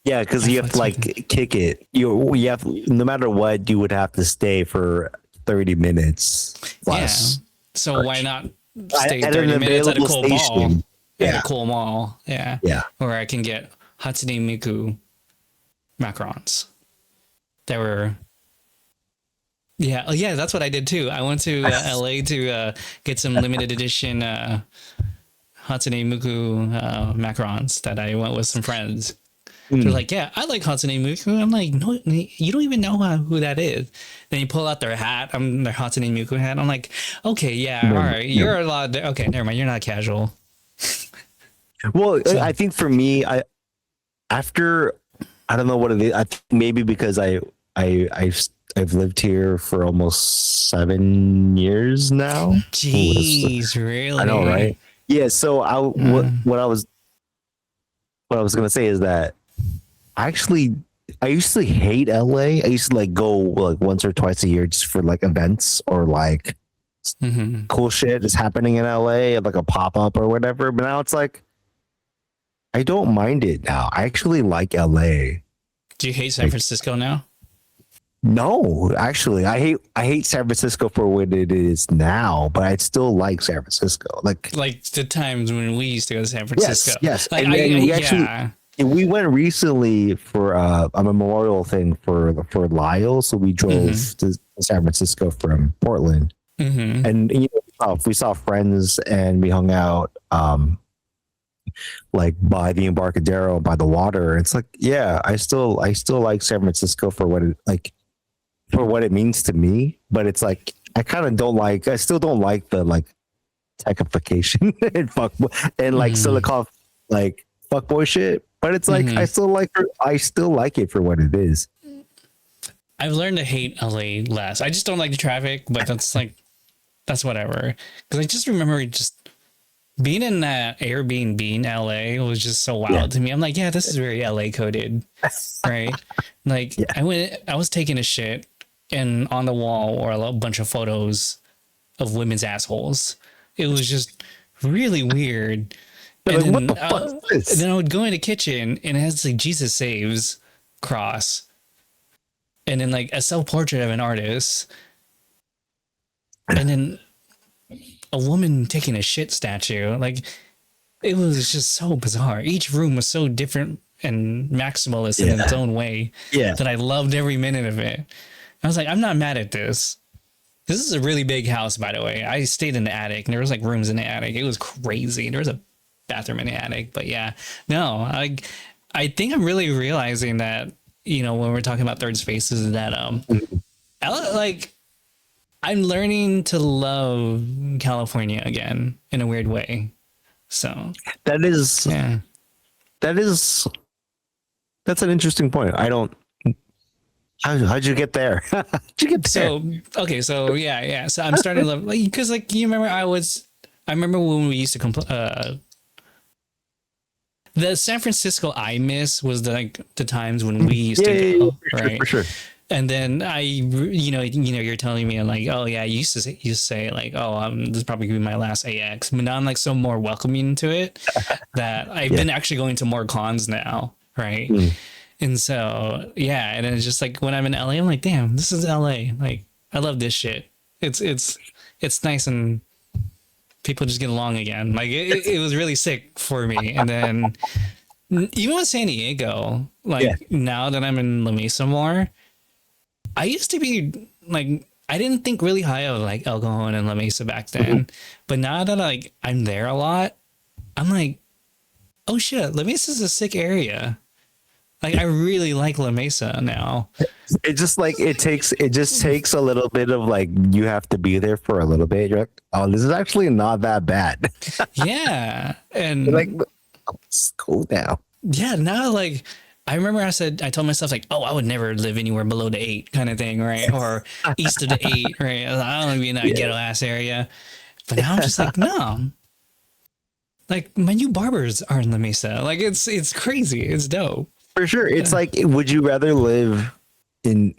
Speaker 1: Yeah, because you have to like kick it. You have, no matter what, you would have to stay for 30 minutes plus.
Speaker 2: Yeah. So why not stay
Speaker 1: At
Speaker 2: 30
Speaker 1: an
Speaker 2: minutes at a
Speaker 1: available
Speaker 2: cool mall?
Speaker 1: station.
Speaker 2: At
Speaker 1: Yeah.
Speaker 2: a cool mall. Yeah.
Speaker 1: Yeah.
Speaker 2: Or I can get Hatsune Miku macarons that were Yeah, oh, yeah, that's what I did too. I went to LA to get some limited edition Hatsune Miku macarons that I went with some friends. They're
Speaker 1: Mm.
Speaker 2: like, yeah, I like Hatsune Miku. I'm like, no, you don't even know who that is. Then you pull out their hat, their Hatsune Miku hat. I'm like, okay, yeah, all right, you're allowed. Okay, never mind, you're not casual.
Speaker 1: Well,
Speaker 2: So,
Speaker 1: I think for me, after I don't know what it is. I think maybe because I've lived here for almost 7 years now. Ooh,
Speaker 2: jeez,
Speaker 1: I know, right?
Speaker 2: really?
Speaker 1: Yeah. So
Speaker 2: Mm,
Speaker 1: what I was gonna say is that actually I used to hate LA. I used to like go like once or twice a year just for like events or like
Speaker 2: mm-hmm.
Speaker 1: cool shit is happening in LA, like a pop up or whatever. But now it's like I don't mind it now. I actually like LA.
Speaker 2: Do you hate San
Speaker 1: Like
Speaker 2: Francisco now?
Speaker 1: no, actually, I hate San Francisco for what it is now, but I still like San Francisco. Like
Speaker 2: Like the times when we used to go to San Francisco.
Speaker 1: yes, yes,
Speaker 2: Like
Speaker 1: and we actually
Speaker 2: yeah.
Speaker 1: we went recently for a memorial thing for Lyle, so we
Speaker 2: Mm-hmm.
Speaker 1: drove to San Francisco from Portland,
Speaker 2: Mm-hmm.
Speaker 1: and you know we saw friends and we hung out like by the Embarcadero by the water. It's like yeah, I still like San Francisco for what it like for what it means to me, but it's like I kind of don't like. I still don't like the like techification and fuck and like
Speaker 2: Mm-hmm.
Speaker 1: silicon like fuckboy shit. But it's like
Speaker 2: Mm-hmm.
Speaker 1: I still like it for what it is.
Speaker 2: I've learned to hate LA less. I just don't like the traffic, but that's whatever. Because I just remember just being in that Airbnb in LA was just so
Speaker 1: Yeah,
Speaker 2: wild to me. I'm like, yeah, this is very LA coded, right? Like
Speaker 1: yeah,
Speaker 2: I was taking a shit, and on the wall were a bunch of photos of women's assholes. It was just really weird.
Speaker 1: they're
Speaker 2: And
Speaker 1: like what the fuck is this?
Speaker 2: then I would go in the kitchen and it has like Jesus saves cross, and then like a self portrait of an artist, and then a woman taking a shit statue. Like it was just so bizarre. Each room was so different and maximalist in its
Speaker 1: Yeah,
Speaker 2: own way
Speaker 1: yeah,
Speaker 2: that I loved every minute of it. I was like, I'm not mad at this. This is a really big house, by the way. I stayed in the attic, and there was like rooms in the attic. It was crazy. There was a bathroom in the attic, but yeah, no, I think I'm really realizing that when we're talking about third spaces, that like I'm learning to love California again in a weird way. So
Speaker 1: that is
Speaker 2: yeah.
Speaker 1: that is that's an interesting point. I don't. How'd you get there? How'd you get there?
Speaker 2: So okay, so yeah. So I'm starting to love like because like you remember I remember when we used to the San Francisco I miss was like the times when we used
Speaker 1: Yeah,
Speaker 2: to
Speaker 1: yeah, yeah,
Speaker 2: go,
Speaker 1: for sure,
Speaker 2: right?
Speaker 1: for sure.
Speaker 2: And then you're telling me like, oh yeah, you used to say like, oh, this is probably gonna be my last AX, but now I'm like so more welcoming to it that I've
Speaker 1: Yeah.
Speaker 2: been actually going to more cons now, right?
Speaker 1: Mm.
Speaker 2: And so yeah, and it's just like when I'm in LA, I'm like, damn, this is LA. Like I love this shit. It's nice and people just get along again. Like it was really sick for me. And then even with San Diego,
Speaker 1: Yeah.
Speaker 2: like now that I'm in La Mesa more, I used to be like I didn't think really high of like El Cajon and La Mesa back
Speaker 1: Mhm.
Speaker 2: then, but now that like I'm there a lot, I'm like, oh shit, La Mesa's a sick area. Like I really like La Mesa now.
Speaker 1: It just like it just takes a little bit of like you have to be there for a little bit. You're like, oh, this is actually not that bad.
Speaker 2: Yeah,
Speaker 1: You're like,
Speaker 2: and
Speaker 1: let's go down.
Speaker 2: yeah, now like I remember I told myself like, oh, I would never live anywhere below the 8 kind of thing, right? Or east of the 8, right? I don't want to be in that
Speaker 1: Yeah,
Speaker 2: ghetto ass area. But now I'm just like, no, like my new barbers are in La Mesa. Like it's crazy. It's dope.
Speaker 1: for sure. It's like, would you rather live in?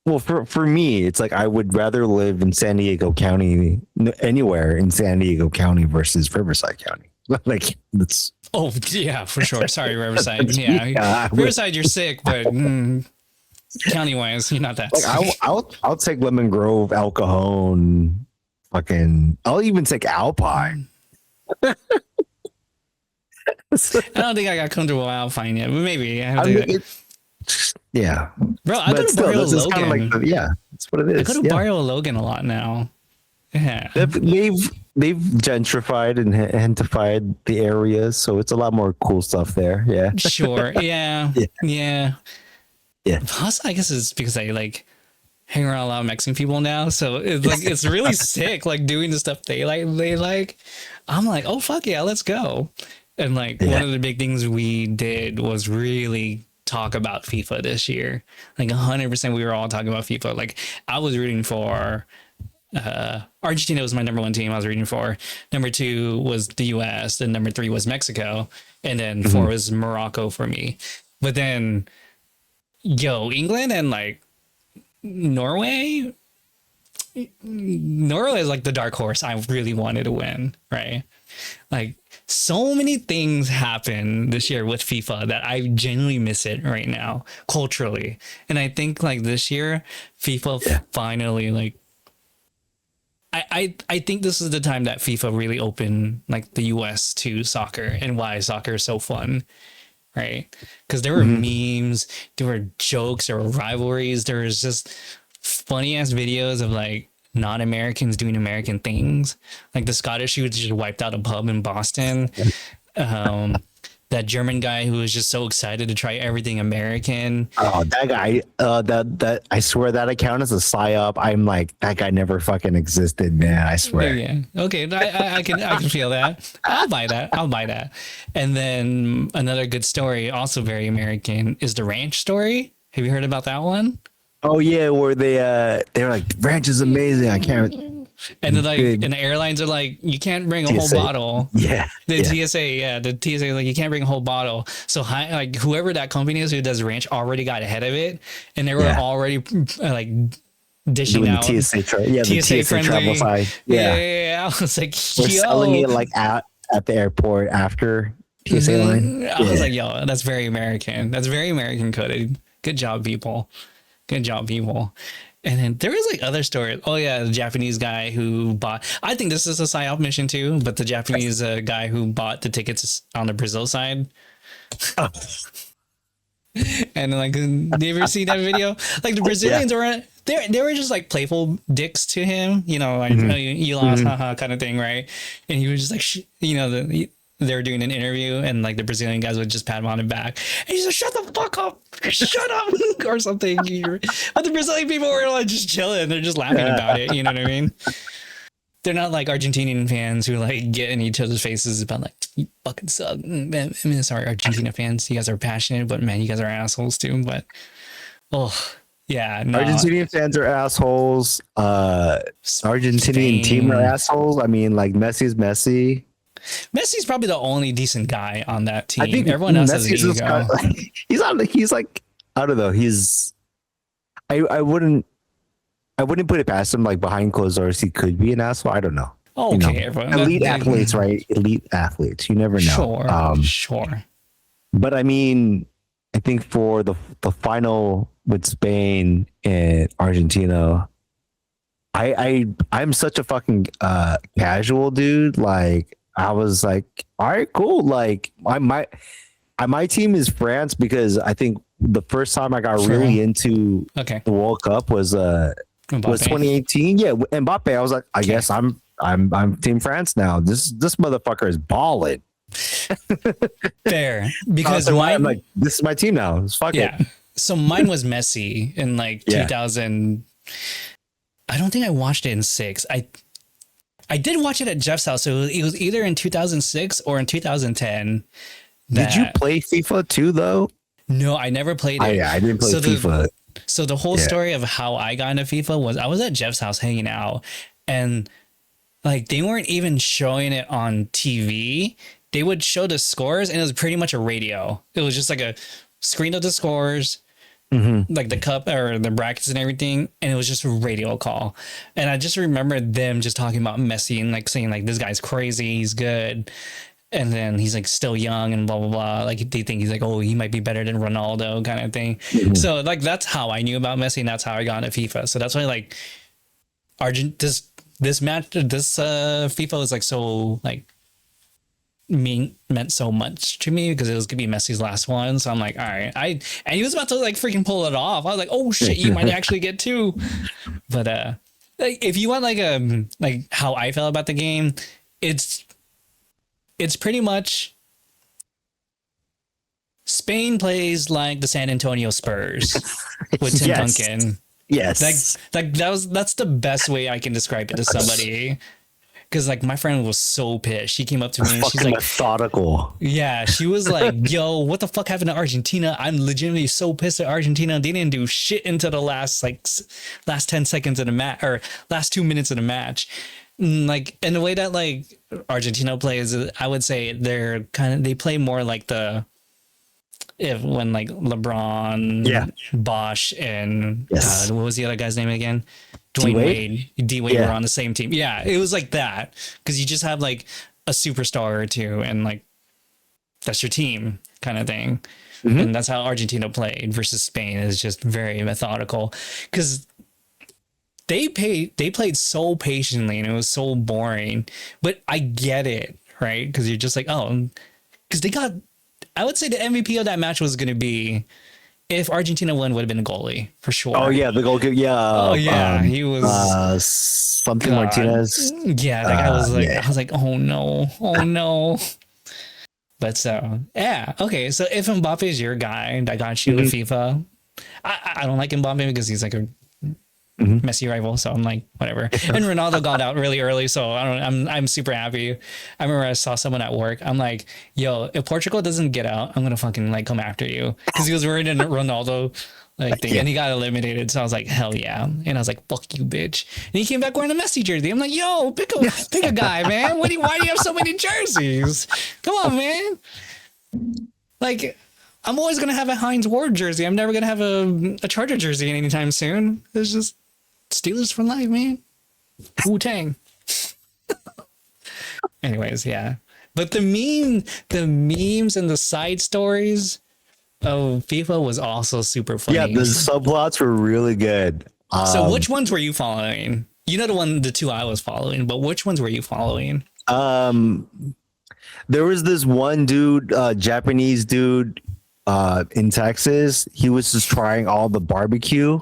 Speaker 1: Well, for me, it's like I would rather live in San Diego County, anywhere in San Diego County versus Riverside County. Like that's
Speaker 2: Oh yeah, for sure. Sorry, Riverside. Yeah,
Speaker 1: yeah.
Speaker 2: Riverside, you're sick, but county wise, you're not that
Speaker 1: Like
Speaker 2: sick.
Speaker 1: I'll take Lemon Grove, El Cajon, fucking. I'll even take Alpine.
Speaker 2: I don't think I got comfortable Alpine yet, but maybe I have
Speaker 1: I mean,
Speaker 2: to.
Speaker 1: yeah,
Speaker 2: Bro, I've been
Speaker 1: but
Speaker 2: to
Speaker 1: still,
Speaker 2: Barrio
Speaker 1: this is kind of like
Speaker 2: Logan.
Speaker 1: yeah. That's what it
Speaker 2: I
Speaker 1: is.
Speaker 2: go to Barrio Logan a lot now. Yeah.
Speaker 1: They've gentrified and gentrified the areas, so it's a lot more cool stuff there. Yeah.
Speaker 2: Sure. Yeah.
Speaker 1: Yeah.
Speaker 2: Yeah.
Speaker 1: Yeah.
Speaker 2: Plus, I guess it's because I like hang around a lot of Mexican people now. So it's like it's really sick, like doing the stuff they like. I'm like, oh fuck yeah, let's go. And like one of the big things we did was really talk about FIFA this year. Like 100% we were all talking about FIFA. Like I was rooting for Argentina was my number one team I was rooting for. Number two was the US, and number three was Mexico, and then four was Morocco for me. But then England and like Norway is like the dark horse I really wanted to win, right? Like so many things happen this year with FIFA that I genuinely miss it right now culturally. And I think like this year FIFA finally like I think this is the time that FIFA really opened like the US to soccer and why soccer is so fun, right? Because there were memes, there were jokes, there were rivalries, there was just funny ass videos of like non-Americans doing American things. Like the Scottish who just wiped out a pub in Boston. That German guy who was just so excited to try everything American.
Speaker 1: Oh, that guy! That I swear that account is a psyop. I'm like, that guy never fucking existed, man. I swear.
Speaker 2: Yeah. Okay. I can feel that. I'll buy that. And then another good story, also very American, is the ranch story. Have you heard about that one?
Speaker 1: Oh yeah, where they were like, ranch is amazing. I can't.
Speaker 2: And then like, and the airlines are like, you can't bring a whole bottle.
Speaker 1: Yeah.
Speaker 2: The TSA, like you can't bring a whole bottle. So like whoever that company is who does ranch already got ahead of it, and they were already like dishing
Speaker 1: doing
Speaker 2: out
Speaker 1: the TSA, the TSA
Speaker 2: friendly
Speaker 1: travel side.
Speaker 2: Yeah. I was like,
Speaker 1: we're selling it like at the airport after TSA line.
Speaker 2: I was like, yo, that's very American. That's very American coded. Good job, people. And then there was like other stories. Oh yeah, the Japanese guy who bought. I think this is a psyop mission too, but the Japanese guy who bought the tickets on the Brazil side. Oh. And like, do you ever see that video? Like the Brazilians were they were just like playful dicks to him, you know, like you lost, haha, kind of thing, right? And he was just like, they were doing an interview and like the Brazilian guys would just pat him on the back and he's like, shut the fuck up, shut up, or something. But the Brazilian people were like just chilling, they're just laughing about it, you know what I mean? They're not like Argentinian fans who like get in each other's faces about like, you fucking suck, man. I mean, sorry, Argentina fans, you guys are passionate, but man, you guys are assholes too. But Argentinian
Speaker 1: fans are assholes. Argentinian
Speaker 2: Spain.
Speaker 1: Team are assholes. I mean, like Messi's Messi.
Speaker 2: Messi's probably the only decent guy on that team. I think everyone else has an ego.
Speaker 1: He's like, I don't know. I wouldn't put it past him. Like behind closed doors, he could be an asshole. I don't know.
Speaker 2: Okay, everyone.
Speaker 1: Elite athletes, right? Elite athletes. You never know.
Speaker 2: Sure.
Speaker 1: But I mean, I think for the final with Spain and Argentina, I'm such a fucking casual dude. Like I was like, all right, cool. Like my team is France because I think the first time I got really into the World Cup was 2018. Yeah, Mbappe. I was like, I guess I'm Team France now. This motherfucker is balling.
Speaker 2: Fair, because
Speaker 1: I'm like, this is my team now. It's fucking it.
Speaker 2: So mine was Messi in like 2000. I don't think I watched it in 6. I did watch it at Jeff's house. So it was either in 2006 or in 2010.
Speaker 1: Did you play FIFA too, though?
Speaker 2: No, I never played it.
Speaker 1: I didn't play FIFA.
Speaker 2: So the whole story of how I got into FIFA was I was at Jeff's house hanging out, and like they weren't even showing it on TV. They would show the scores, and it was pretty much a radio. It was just like a screen of the scores, like the cup or the brackets and everything, and it was just a radio call. And I just remember them just talking about Messi and like saying like, this guy's crazy, he's good, and then he's like still young and blah blah blah. Like they think he's like, oh, he might be better than Ronaldo kind of thing. So like that's how I knew about Messi, and that's how I got into FIFA. So that's why like this FIFA is like so like meant so much to me because it was gonna be Messi's last one. So I'm like, all right, and he was about to like freaking pull it off. I was like, oh shit, you might actually get two. But like if you want like how I felt about the game, it's pretty much Spain plays like the San Antonio Spurs with Tim Duncan.
Speaker 1: Yes.
Speaker 2: That's the best way I can describe it to somebody. Because like my friend was so pissed. She came up to me and she's like,
Speaker 1: methodical.
Speaker 2: yeah, she was like, yo, what the fuck happened to Argentina? I'm legitimately so pissed at Argentina. They didn't do shit into the last 10 seconds of the match or last 2 minutes of the match. Like, in the way that like Argentina plays, I would say they play more like when like LeBron, Bosch, and God, what was the other guy's name again? D-Wade were on the same team. Yeah, it was like that because you just have like a superstar or two, and like that's your team kind of thing. Mm-hmm. And that's how Argentina played versus Spain is just very methodical because they played so patiently and it was so boring. But I get it, right? Because you're just like, oh, because they got. I would say the MVP of that match was going to be. If Argentina won, would have been a goalie for sure.
Speaker 1: Oh yeah, the goalkeeper. Yeah.
Speaker 2: Oh yeah, he was
Speaker 1: something God. Martinez.
Speaker 2: Yeah, that guy was like, I was like, oh no. But so yeah, okay. So if Mbappe is your guy that got you with FIFA, I don't like Mbappe because he's like a Messi rival. So I'm like, whatever. And Ronaldo got out really early, so I'm super happy. I remember I saw someone at work. I'm like, yo, if Portugal doesn't get out, I'm gonna fucking like come after you because he was wearing a Ronaldo like thing, and he got eliminated. So I was like, hell yeah. And I was like, fuck you, bitch. And he came back wearing a Messi jersey. I'm like, yo, pick a guy, man. Why do you have so many jerseys? Come on, man. Like, I'm always gonna have a Heinz Ward jersey. I'm never gonna have a Charger jersey anytime soon. It's just Steelers for life, man. Wu-Tang. Anyways, yeah. But the memes and the side stories of FIFA was also super funny.
Speaker 1: Yeah, the subplots were really good.
Speaker 2: So which ones were you following? You know the two I was following, but which ones were you following?
Speaker 1: There was this one dude, Japanese dude, in Texas. He was just trying all the barbecue.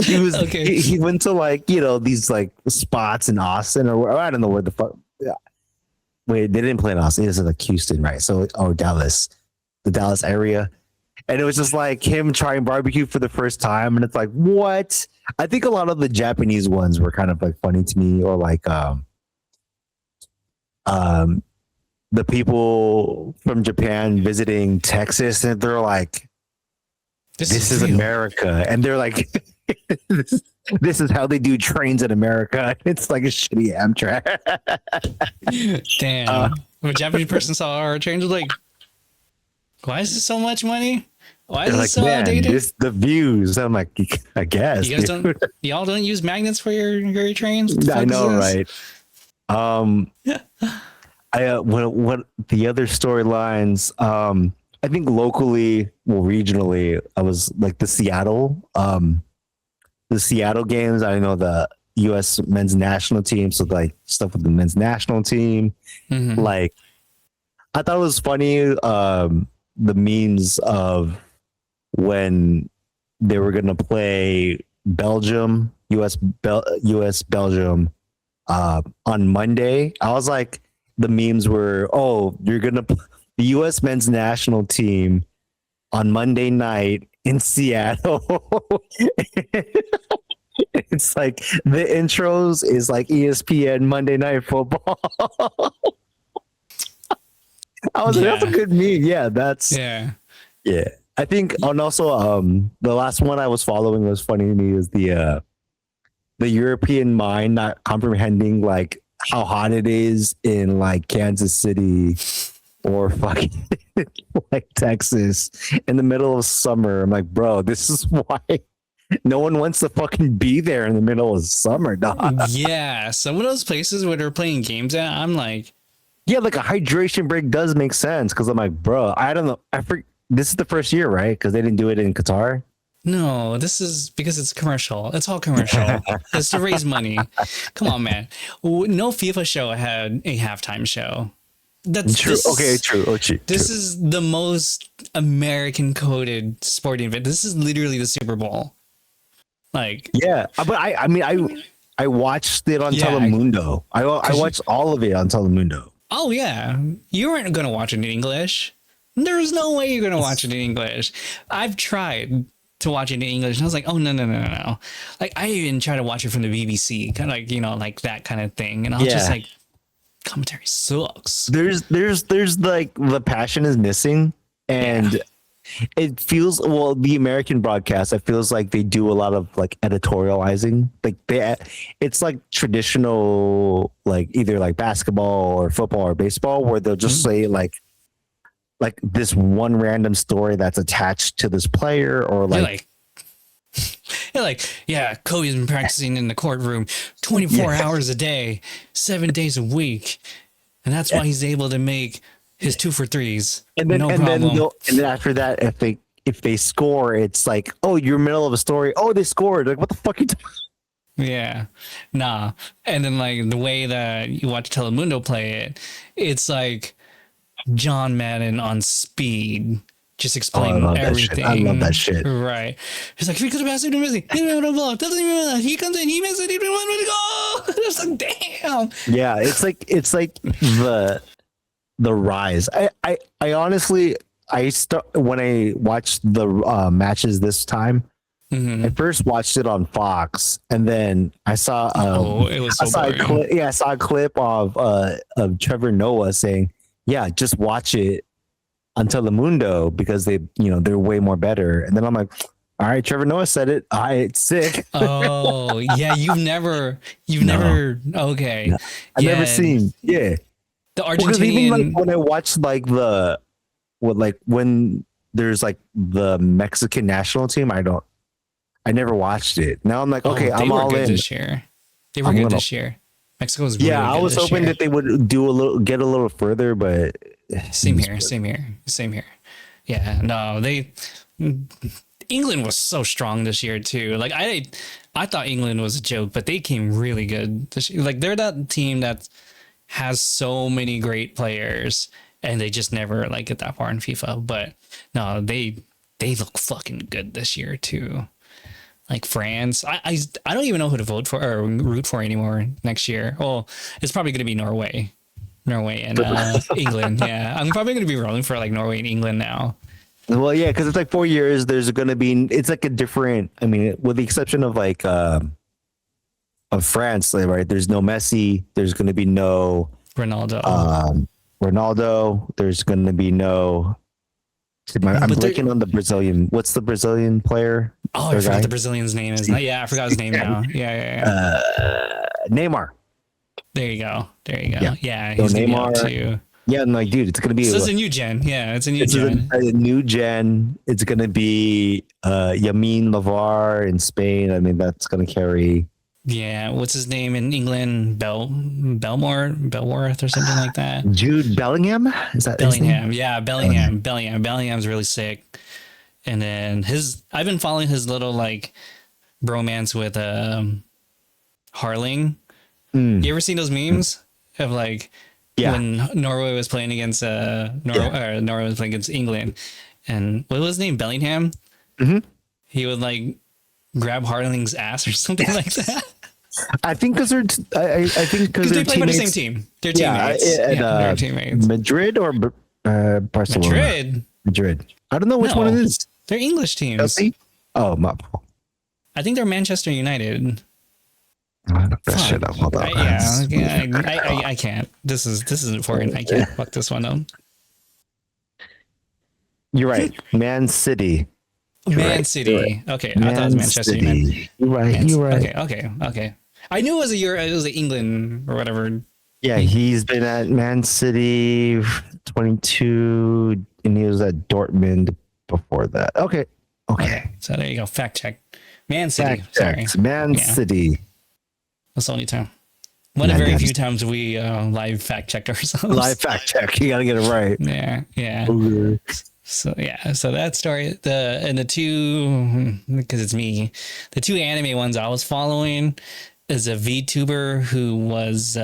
Speaker 1: He went to like these like spots in Austin or I don't know where the fuck. Yeah. Wait, they didn't play in Austin. It was like Houston, right? So Dallas, the Dallas area, and it was just like him trying barbecue for the first time, and it's like what? I think a lot of the Japanese ones were kind of like funny to me, or like the people from Japan visiting Texas, and they're like. This is America, and they're like, this is how they do trains in America. It's like a shitty Amtrak.
Speaker 2: Damn. If a Japanese person saw our trains, was like, why is this so much money? Why is it so outdated?
Speaker 1: The views. I'm like, I guess.
Speaker 2: You guys y'all don't use magnets for your trains?
Speaker 1: I know, right? What the other storylines? I think locally, regionally, I was like the Seattle games. I know the U.S. men's national team, so like stuff with the men's national team. Mm-hmm. Like, I thought it was funny the memes of when they were gonna play Belgium, U.S. Belgium on Monday. I was like, the memes were, oh, you're gonna. The U.S. men's national team on Monday night in Seattle. It's like the intros is like ESPN Monday Night Football. I was like, that's a good meme. Yeah, yeah. I think, and also the last one I was following was funny to me is the European mind not comprehending like how hot it is in like Kansas City. Or fucking like Texas in the middle of summer. I'm like, bro, this is why no one wants to fucking be there in the middle of summer, dog.
Speaker 2: Yeah, some of those places where they're playing games at, I'm like,
Speaker 1: yeah, like a hydration break does make sense because I'm like, bro, I don't know. This is the first year, right? Because they didn't do it in Qatar.
Speaker 2: No, this is because it's commercial. It's all commercial. It's to raise money. Come on, man. No FIFA show had a halftime show. That's
Speaker 1: True. Okay, true. Oh, true.
Speaker 2: This is the most American coded sporting event. This is literally the Super Bowl. Like,
Speaker 1: yeah, but I mean, I watched it on
Speaker 2: Yeah.
Speaker 1: Telemundo. I watched all of it on Telemundo.
Speaker 2: oh yeah, you weren't gonna watch it in English. There's no way you're gonna watch it in English. I've tried to watch it in English, and I was like, oh no. Like I even tried to watch it from the BBC, kind of like like that kind of thing, and I was just
Speaker 1: Yeah.
Speaker 2: like, commentary sucks.
Speaker 1: There's like the passion is missing, and it feels well. The American broadcast, it feels like they do a lot of like editorializing. Like it's like traditional, like either like basketball or football or baseball, where they'll just say like this one random story that's attached to this player, or
Speaker 2: You're like, yeah, Kobe's been practicing in the courtroom 24 hours a day, 7 days a week. And that's why he's able to make his 2 for 3s.
Speaker 1: and then
Speaker 2: no
Speaker 1: and
Speaker 2: problem.
Speaker 1: then after that, if they score, it's like, oh, you're middle of a story. Oh, they scored. Like, what the fuck?
Speaker 2: Yeah, nah. And then like the way that you watch Telemundo play it, it's like John Madden on speed. Just explain
Speaker 1: love that shit.
Speaker 2: everything.
Speaker 1: I love that shit.
Speaker 2: Right. He's like, if he could have passed it to Messi, he didn't have a ball. Doesn't even know that. He comes in, he misses it, he didn't want to go. It's like, damn.
Speaker 1: Yeah, it's like the rise. I honestly when I watched the matches this time.
Speaker 2: Mhm.
Speaker 1: I first watched it on Fox, and then I saw
Speaker 2: It was so
Speaker 1: I saw
Speaker 2: boring.
Speaker 1: I saw a clip of Trevor Noah saying, "Yeah, just watch it on Telemundo because they're way more better." And then I'm like, "All right, Trevor Noah said it. It's sick."
Speaker 2: Oh yeah, you've never okay.
Speaker 1: No, I've never seen. Yeah,
Speaker 2: The
Speaker 1: because even like
Speaker 2: Argentinian.
Speaker 1: when I watched like when there's like the Mexican national team, I never watched it. Now I'm like, okay,
Speaker 2: they
Speaker 1: I'm
Speaker 2: were
Speaker 1: all
Speaker 2: good
Speaker 1: in.
Speaker 2: this year. They were
Speaker 1: I'm
Speaker 2: good
Speaker 1: gonna-
Speaker 2: this year. Mexico was really
Speaker 1: Yeah, I
Speaker 2: good
Speaker 1: was
Speaker 2: this
Speaker 1: hoping
Speaker 2: year.
Speaker 1: that they would get a little further, but
Speaker 2: Same here. Yeah, no, England was so strong this year too. Like I thought England was a joke, but they came really good this year. Like they're that team that has so many great players, and they just never like get that far in FIFA. But no, they look fucking good this year too. Like France, I don't even know who to vote for or root for anymore next year. Well, it's probably going to be Norway and England. Yeah, I'm probably going to be rolling for like Norway and England now.
Speaker 1: well, yeah, because it's like 4 years. There's going to be it's like a different. I mean, with the exception of like of France, like, right? There's no Messi. There's going to be no
Speaker 2: Ronaldo.
Speaker 1: Ronaldo. There's going to be no. I'm
Speaker 2: But
Speaker 1: blanking on the Brazilian. What's the Brazilian player?
Speaker 2: Oh, I
Speaker 1: Their
Speaker 2: forgot
Speaker 1: guy?
Speaker 2: the Brazilian's name is. Yeah, I forgot his name now. Yeah.
Speaker 1: Neymar.
Speaker 2: There you go.
Speaker 1: Yeah.
Speaker 2: Yeah,
Speaker 1: So
Speaker 2: he's gonna be out
Speaker 1: Neymar-
Speaker 2: too.
Speaker 1: Yeah, I'm like, dude, it's going to be.
Speaker 2: So it's a new gen. Yeah, it's a new
Speaker 1: It's
Speaker 2: gen.
Speaker 1: a new gen. It's going to be Yamin Lavar in Spain. I mean, that's going to carry.
Speaker 2: Yeah, what's his name in England? Belworth or something like that.
Speaker 1: Jude Bellingham? Is that his name?
Speaker 2: Bellingham. Yeah, Bellingham. Bellingham's really sick. And then I've been following his little like bromance with Harling. You ever seen those memes of like when Norway was playing against Norway was playing against England, and what was his name? Bellingham. He would like grab Harling's ass or something like that.
Speaker 1: I think because I think because
Speaker 2: They play for the same team. They're teammates. They're teammates.
Speaker 1: Madrid or Barcelona. Madrid. I don't know which one it is.
Speaker 2: They're English teams.
Speaker 1: Chelsea? Oh, my.
Speaker 2: I think they're Manchester United.
Speaker 1: Shut up. Hold on.
Speaker 2: I can't. This is important. I can't fuck this one up.
Speaker 1: You're right. Man City.
Speaker 2: Man City. Okay, I thought it was Manchester United.
Speaker 1: You're right. You're right.
Speaker 2: Okay. I knew it was it was England or whatever.
Speaker 1: Yeah, he's been at Man City 22, and he was at Dortmund before that. Okay.
Speaker 2: So there you go. Fact check. Man City.
Speaker 1: Fact
Speaker 2: Sorry.
Speaker 1: checked. Man City.
Speaker 2: That's the only time. One of very few times we live fact checked ourselves.
Speaker 1: Live fact check. You got to get it right.
Speaker 2: Yeah.
Speaker 1: Okay.
Speaker 2: So yeah, so that story, the two, because it's me, the two anime ones I was following is a VTuber who was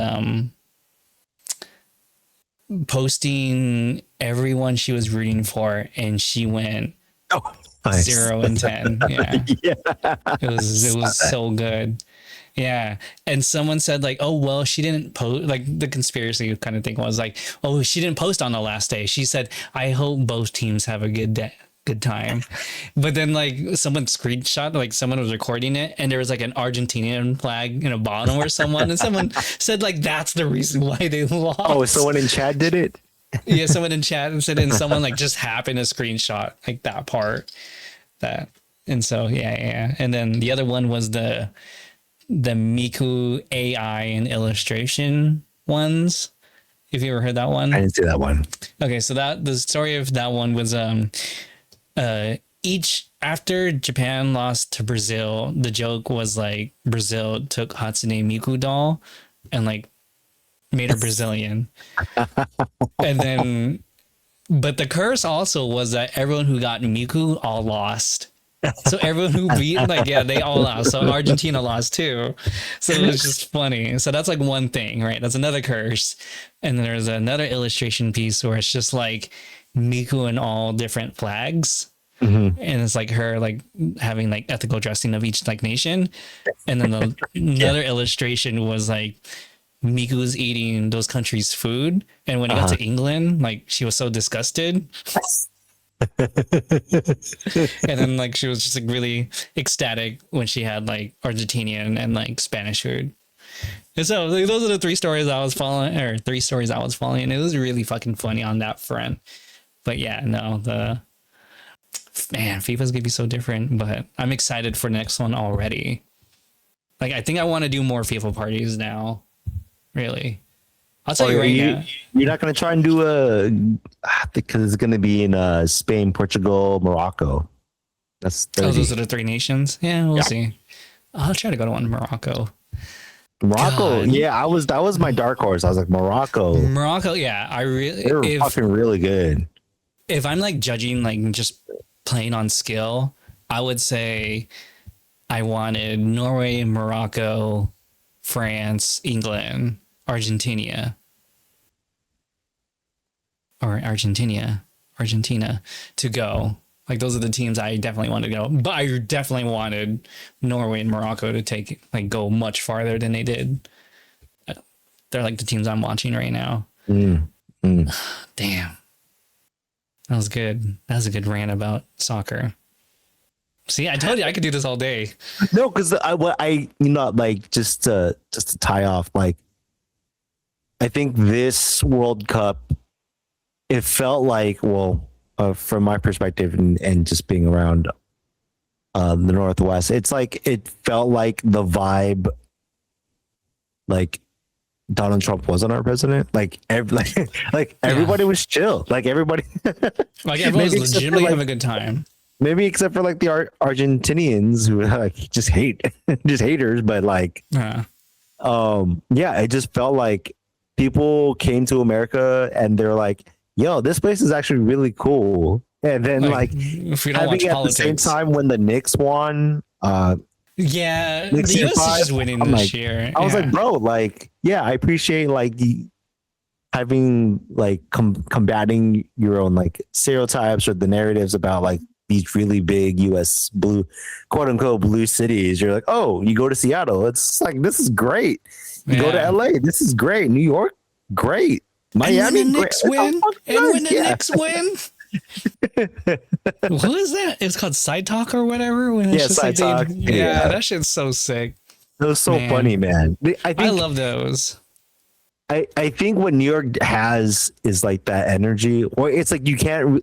Speaker 2: posting everyone she was rooting for, and she went
Speaker 1: Oh, nice.
Speaker 2: 0 and 10. Yeah,
Speaker 1: Yeah.
Speaker 2: it
Speaker 1: Saw
Speaker 2: was
Speaker 1: that.
Speaker 2: so good. Yeah. And someone said like, oh, well, she didn't post, like the conspiracy kind of thing was like, oh, she didn't post on the last day. She said, I hope both teams have a good day, good time. But then like someone screenshot, like someone was recording it and there was like an Argentinian flag in a bottom or someone. And someone said like, that's the reason why they
Speaker 1: Oh,
Speaker 2: lost.
Speaker 1: someone in chat did it.
Speaker 2: Yeah. Someone in chat said, and someone like just happened to screenshot like that part that. And so, yeah. And then the other one was the Miku AI and illustration ones. If you ever heard that
Speaker 1: I
Speaker 2: one.
Speaker 1: didn't see that one.
Speaker 2: Okay, so that the story of that one was each after Japan lost to Brazil, the joke was like Brazil took Hatsune Miku doll and like made her Brazilian. And then but the curse also was that everyone who got Miku all lost. So everyone who beat, like, yeah, they all lost. So Argentina lost too. So it was just funny. So that's like one thing, right? That's another curse. And then there's another illustration piece where it's just like Miku and all different flags.
Speaker 1: Mhm.
Speaker 2: And it's like her like having like ethical dressing of each like nation. And then
Speaker 1: Yeah.
Speaker 2: another illustration was like Miku's eating those countries' food. And when he got
Speaker 1: Uh-huh.
Speaker 2: to England, like she was so disgusted. And then like she was just like really ecstatic when she had like Argentinian and like Spanish food. And so like, those are the three stories I was following, or three stories I was following, and it was really fucking funny on that front. But yeah, no, the man, FIFA's gonna be so different, but I'm excited for next one already. Like I think I want to do more FIFA parties now. Really. I'll tell
Speaker 1: Oh,
Speaker 2: you right now.
Speaker 1: you're not gonna try and do a because it's gonna be in Spain, Portugal, Morocco. That's
Speaker 2: Oh,
Speaker 1: 30.
Speaker 2: those are the three nations. Yeah, we'll
Speaker 1: Yeah.
Speaker 2: see. I'll try to go to one in Morocco.
Speaker 1: Morocco,
Speaker 2: God.
Speaker 1: yeah, that was my dark horse. I was like, Morocco,
Speaker 2: Morocco, yeah. I really
Speaker 1: they're fucking really good.
Speaker 2: if I'm like judging like just playing on skill, I would say I wanted Norway, Morocco, France, England, Argentina, or Argentina to go. Like those are the teams I definitely wanted to go. But I definitely wanted Norway and Morocco to take like go much farther than they did. They're like the teams I'm watching right now.
Speaker 1: Mm, mm.
Speaker 2: Damn. That was good. That was a good rant about soccer. See, I told you I could do this all day.
Speaker 1: No, because like just to tie off, like I think this World Cup, it felt like, well, from my perspective and just being around the Northwest, it's like it felt like the vibe, like Donald Trump wasn't our president. Like everybody was chill. Like everybody,
Speaker 2: Like everyone's
Speaker 1: maybe except for
Speaker 2: legitimately
Speaker 1: like
Speaker 2: having a good time.
Speaker 1: maybe except for like the Argentinians who like just hate, just haters. But like,
Speaker 2: Yeah.
Speaker 1: yeah, it just felt like people came to America and they're like, yo, this place is actually really cool. And then like
Speaker 2: If we don't
Speaker 1: having
Speaker 2: watch
Speaker 1: at the same
Speaker 2: politics.
Speaker 1: time when the Knicks won,
Speaker 2: Yeah,
Speaker 1: Knicks
Speaker 2: the
Speaker 1: in
Speaker 2: US is
Speaker 1: five,
Speaker 2: just winning
Speaker 1: I'm
Speaker 2: this
Speaker 1: like,
Speaker 2: year.
Speaker 1: I was
Speaker 2: Yeah.
Speaker 1: like, bro, like, yeah, I appreciate like having like combating your own like stereotypes or the narratives about like these really big US blue, quote unquote, blue cities. You're like, oh, you go to Seattle, it's like, this is great. You go to
Speaker 2: Yeah.
Speaker 1: LA, this is great. New York, great.
Speaker 2: And when
Speaker 1: Miami,
Speaker 2: the
Speaker 1: great.
Speaker 2: Knicks
Speaker 1: It's all
Speaker 2: win,
Speaker 1: fucking
Speaker 2: and when
Speaker 1: nice.
Speaker 2: the
Speaker 1: Yeah.
Speaker 2: Knicks win, what is that? It's called sidetalk or whatever. When it's
Speaker 1: Yeah,
Speaker 2: just
Speaker 1: side
Speaker 2: like
Speaker 1: talk.
Speaker 2: yeah,
Speaker 1: Yeah.
Speaker 2: that shit's so sick.
Speaker 1: It was so
Speaker 2: Man.
Speaker 1: funny, man. I
Speaker 2: I
Speaker 1: think
Speaker 2: love those.
Speaker 1: I think what New York has is like that energy, or it's like you can't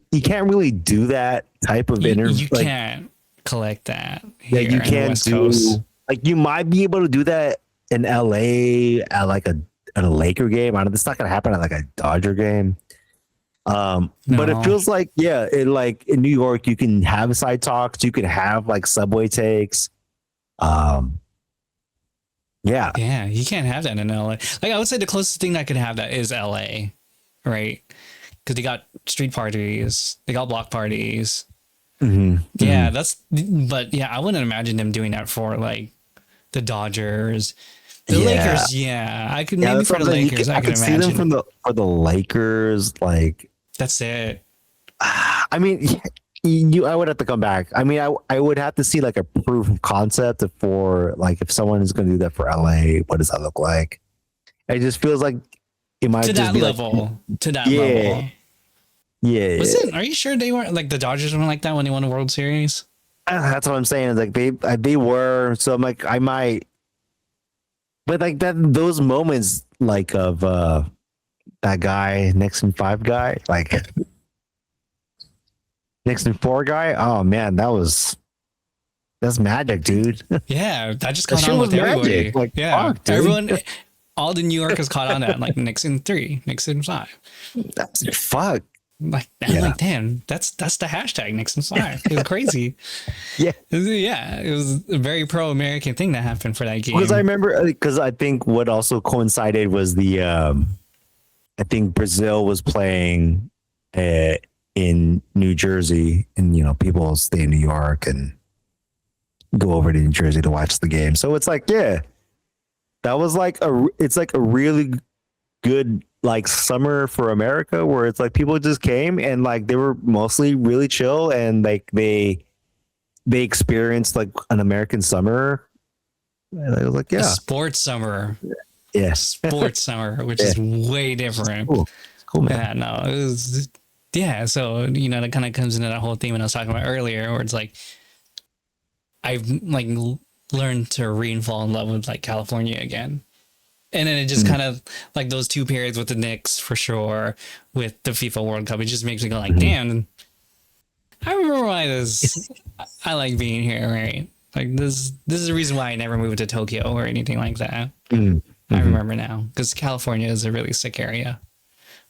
Speaker 1: really do that type of energy.
Speaker 2: You
Speaker 1: Like,
Speaker 2: can't collect that
Speaker 1: yeah,
Speaker 2: here
Speaker 1: you
Speaker 2: in the
Speaker 1: can't
Speaker 2: West
Speaker 1: do
Speaker 2: Coast.
Speaker 1: like you might be able to do that in LA at like at a Laker game. I don't. It's not gonna happen at like a Dodger game. But it
Speaker 2: No.
Speaker 1: feels like it like in New York you can have side talks, you can have like subway takes. Yeah,
Speaker 2: Yeah, you can't have that in LA. Like I would say the closest thing that could have that is LA, right? because they got street parties, they got block parties.
Speaker 1: Mm-hmm.
Speaker 2: But yeah, I wouldn't imagine them doing that for like the Dodgers, the
Speaker 1: Yeah.
Speaker 2: Lakers. Yeah, I could maybe
Speaker 1: that's
Speaker 2: for the
Speaker 1: something
Speaker 2: Lakers, I could
Speaker 1: see them
Speaker 2: imagine.
Speaker 1: for the Lakers. Like,
Speaker 2: That's it.
Speaker 1: I mean, I would have to come back. I mean, I would have to see like a proof of concept for like if someone is going to do that for LA. What does that look like? It just feels like it might
Speaker 2: To
Speaker 1: just
Speaker 2: that
Speaker 1: be
Speaker 2: level. To that
Speaker 1: Yeah.
Speaker 2: level.
Speaker 1: Yeah,
Speaker 2: Are you sure they weren't like the Dodgers weren't like that when they won the World Series?
Speaker 1: that's what I'm saying. Like they were. So I'm like I might, but like those moments like of that guy Nixon 5 guy, like Nixon 4 guy. Oh man, that's magic, dude.
Speaker 2: Yeah, that just
Speaker 1: That
Speaker 2: caught
Speaker 1: shit
Speaker 2: on
Speaker 1: was
Speaker 2: with everybody.
Speaker 1: magic. Like,
Speaker 2: Yeah,
Speaker 1: fuck, dude.
Speaker 2: everyone, all the New Yorkers caught on that. Like Nixon 3, Nixon 5.
Speaker 1: That's fuck.
Speaker 2: Like, I'm like, damn, that's the hashtag Nixon 5. It was crazy.
Speaker 1: Yeah.
Speaker 2: It was a very pro-American thing that happened for that game.
Speaker 1: Because I remember, because I think what also coincided was I think Brazil was playing in New Jersey, and people stay in New York and go over to New Jersey to watch the game. So it's like, yeah, that was like it's like a really good like summer for America, where it's like people just came and like they were mostly really chill, and like they experienced like an American summer. And I was like,
Speaker 2: A
Speaker 1: yeah,
Speaker 2: sports summer.
Speaker 1: yeah,
Speaker 2: Sports summer, which is way different.
Speaker 1: cool, man.
Speaker 2: Yeah, no, it was, yeah. So, that kind of comes into that whole theme I was talking about earlier, where it's like, I've like learned to read and fall in love with like California again. And then it just kind of like those 2 periods with the Knicks for sure, with the FIFA World Cup, it just makes me go like, damn, I remember why I like being here, right? Like this is the reason why I never moved to Tokyo or anything like that. I remember now, because California is a really sick area.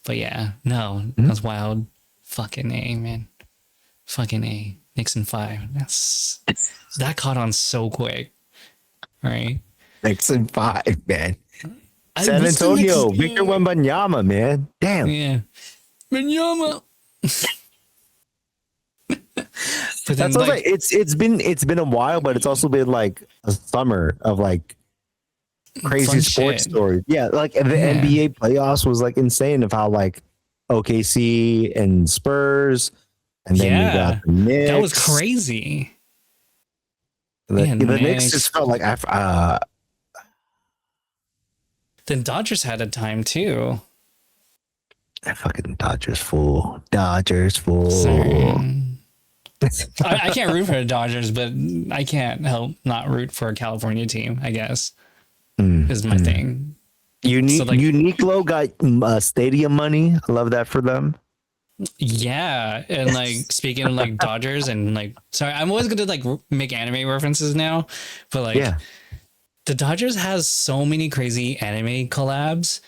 Speaker 2: But yeah, no, that's wild. Fucking A, man. Fucking A. Nixon 5. That caught on so quick. Right?
Speaker 1: Nixon 5, man. San Antonio, Victor Wembanyama, man. Damn.
Speaker 2: Yeah. Wembanyama. But then,
Speaker 1: That's like it's been a while, but it's also been like a summer of like crazy sports stories. Yeah, like the NBA playoffs was like insane of how like OKC and Spurs, and then you got the Knicks.
Speaker 2: That was crazy.
Speaker 1: The Knicks just felt like
Speaker 2: then Dodgers had a time too.
Speaker 1: That fucking Dodgers fool.
Speaker 2: I can't root for the Dodgers, but I can't help not root for a California team, I guess. Is my thing.
Speaker 1: Uniqlo got stadium money. I love that for them.
Speaker 2: Yeah, and like speaking of like Dodgers and like, sorry, I'm always gonna like make anime references now, but like, the Dodgers has so many crazy anime collabs.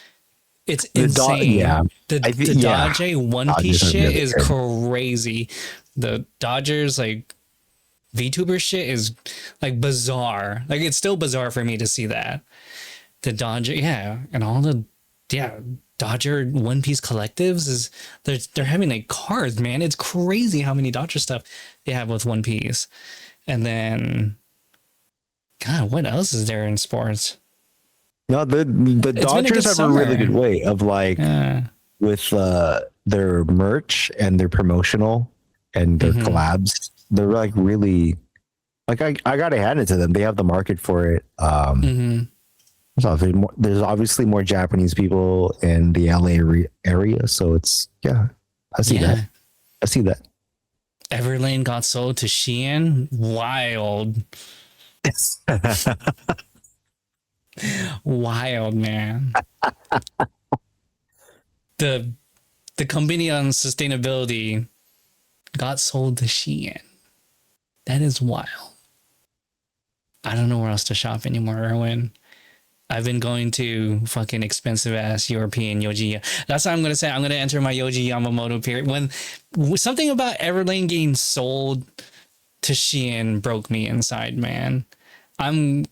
Speaker 2: It's insane. The Dodge One Piece shit really is crazy. The Dodgers like VTuber shit is like bizarre. Like it's still bizarre for me to see that. The Dodger, and all the Dodger One Piece collectives is they're having like cards, man. It's crazy how many Dodger stuff they have with One Piece. And then, God, what else is there in sports?
Speaker 1: No, the Dodgers have a really good way of like with their merch and their promotional and their collabs. They're like really like I gotta hand it to them. They have the market for it. There's obviously more Japanese people in the LA area, so it's I see that.
Speaker 2: Everlane got sold to Shein. Wild. Wild, man. The company on sustainability got sold to Shein. That is wild. I don't know where else to shop anymore, Erwin. I've been going to fucking expensive ass European Yoji. That's what I'm going to say. I'm going to enter my Yoji Yamamoto period. When something about Everlane getting sold to Shein broke me inside, man. I'm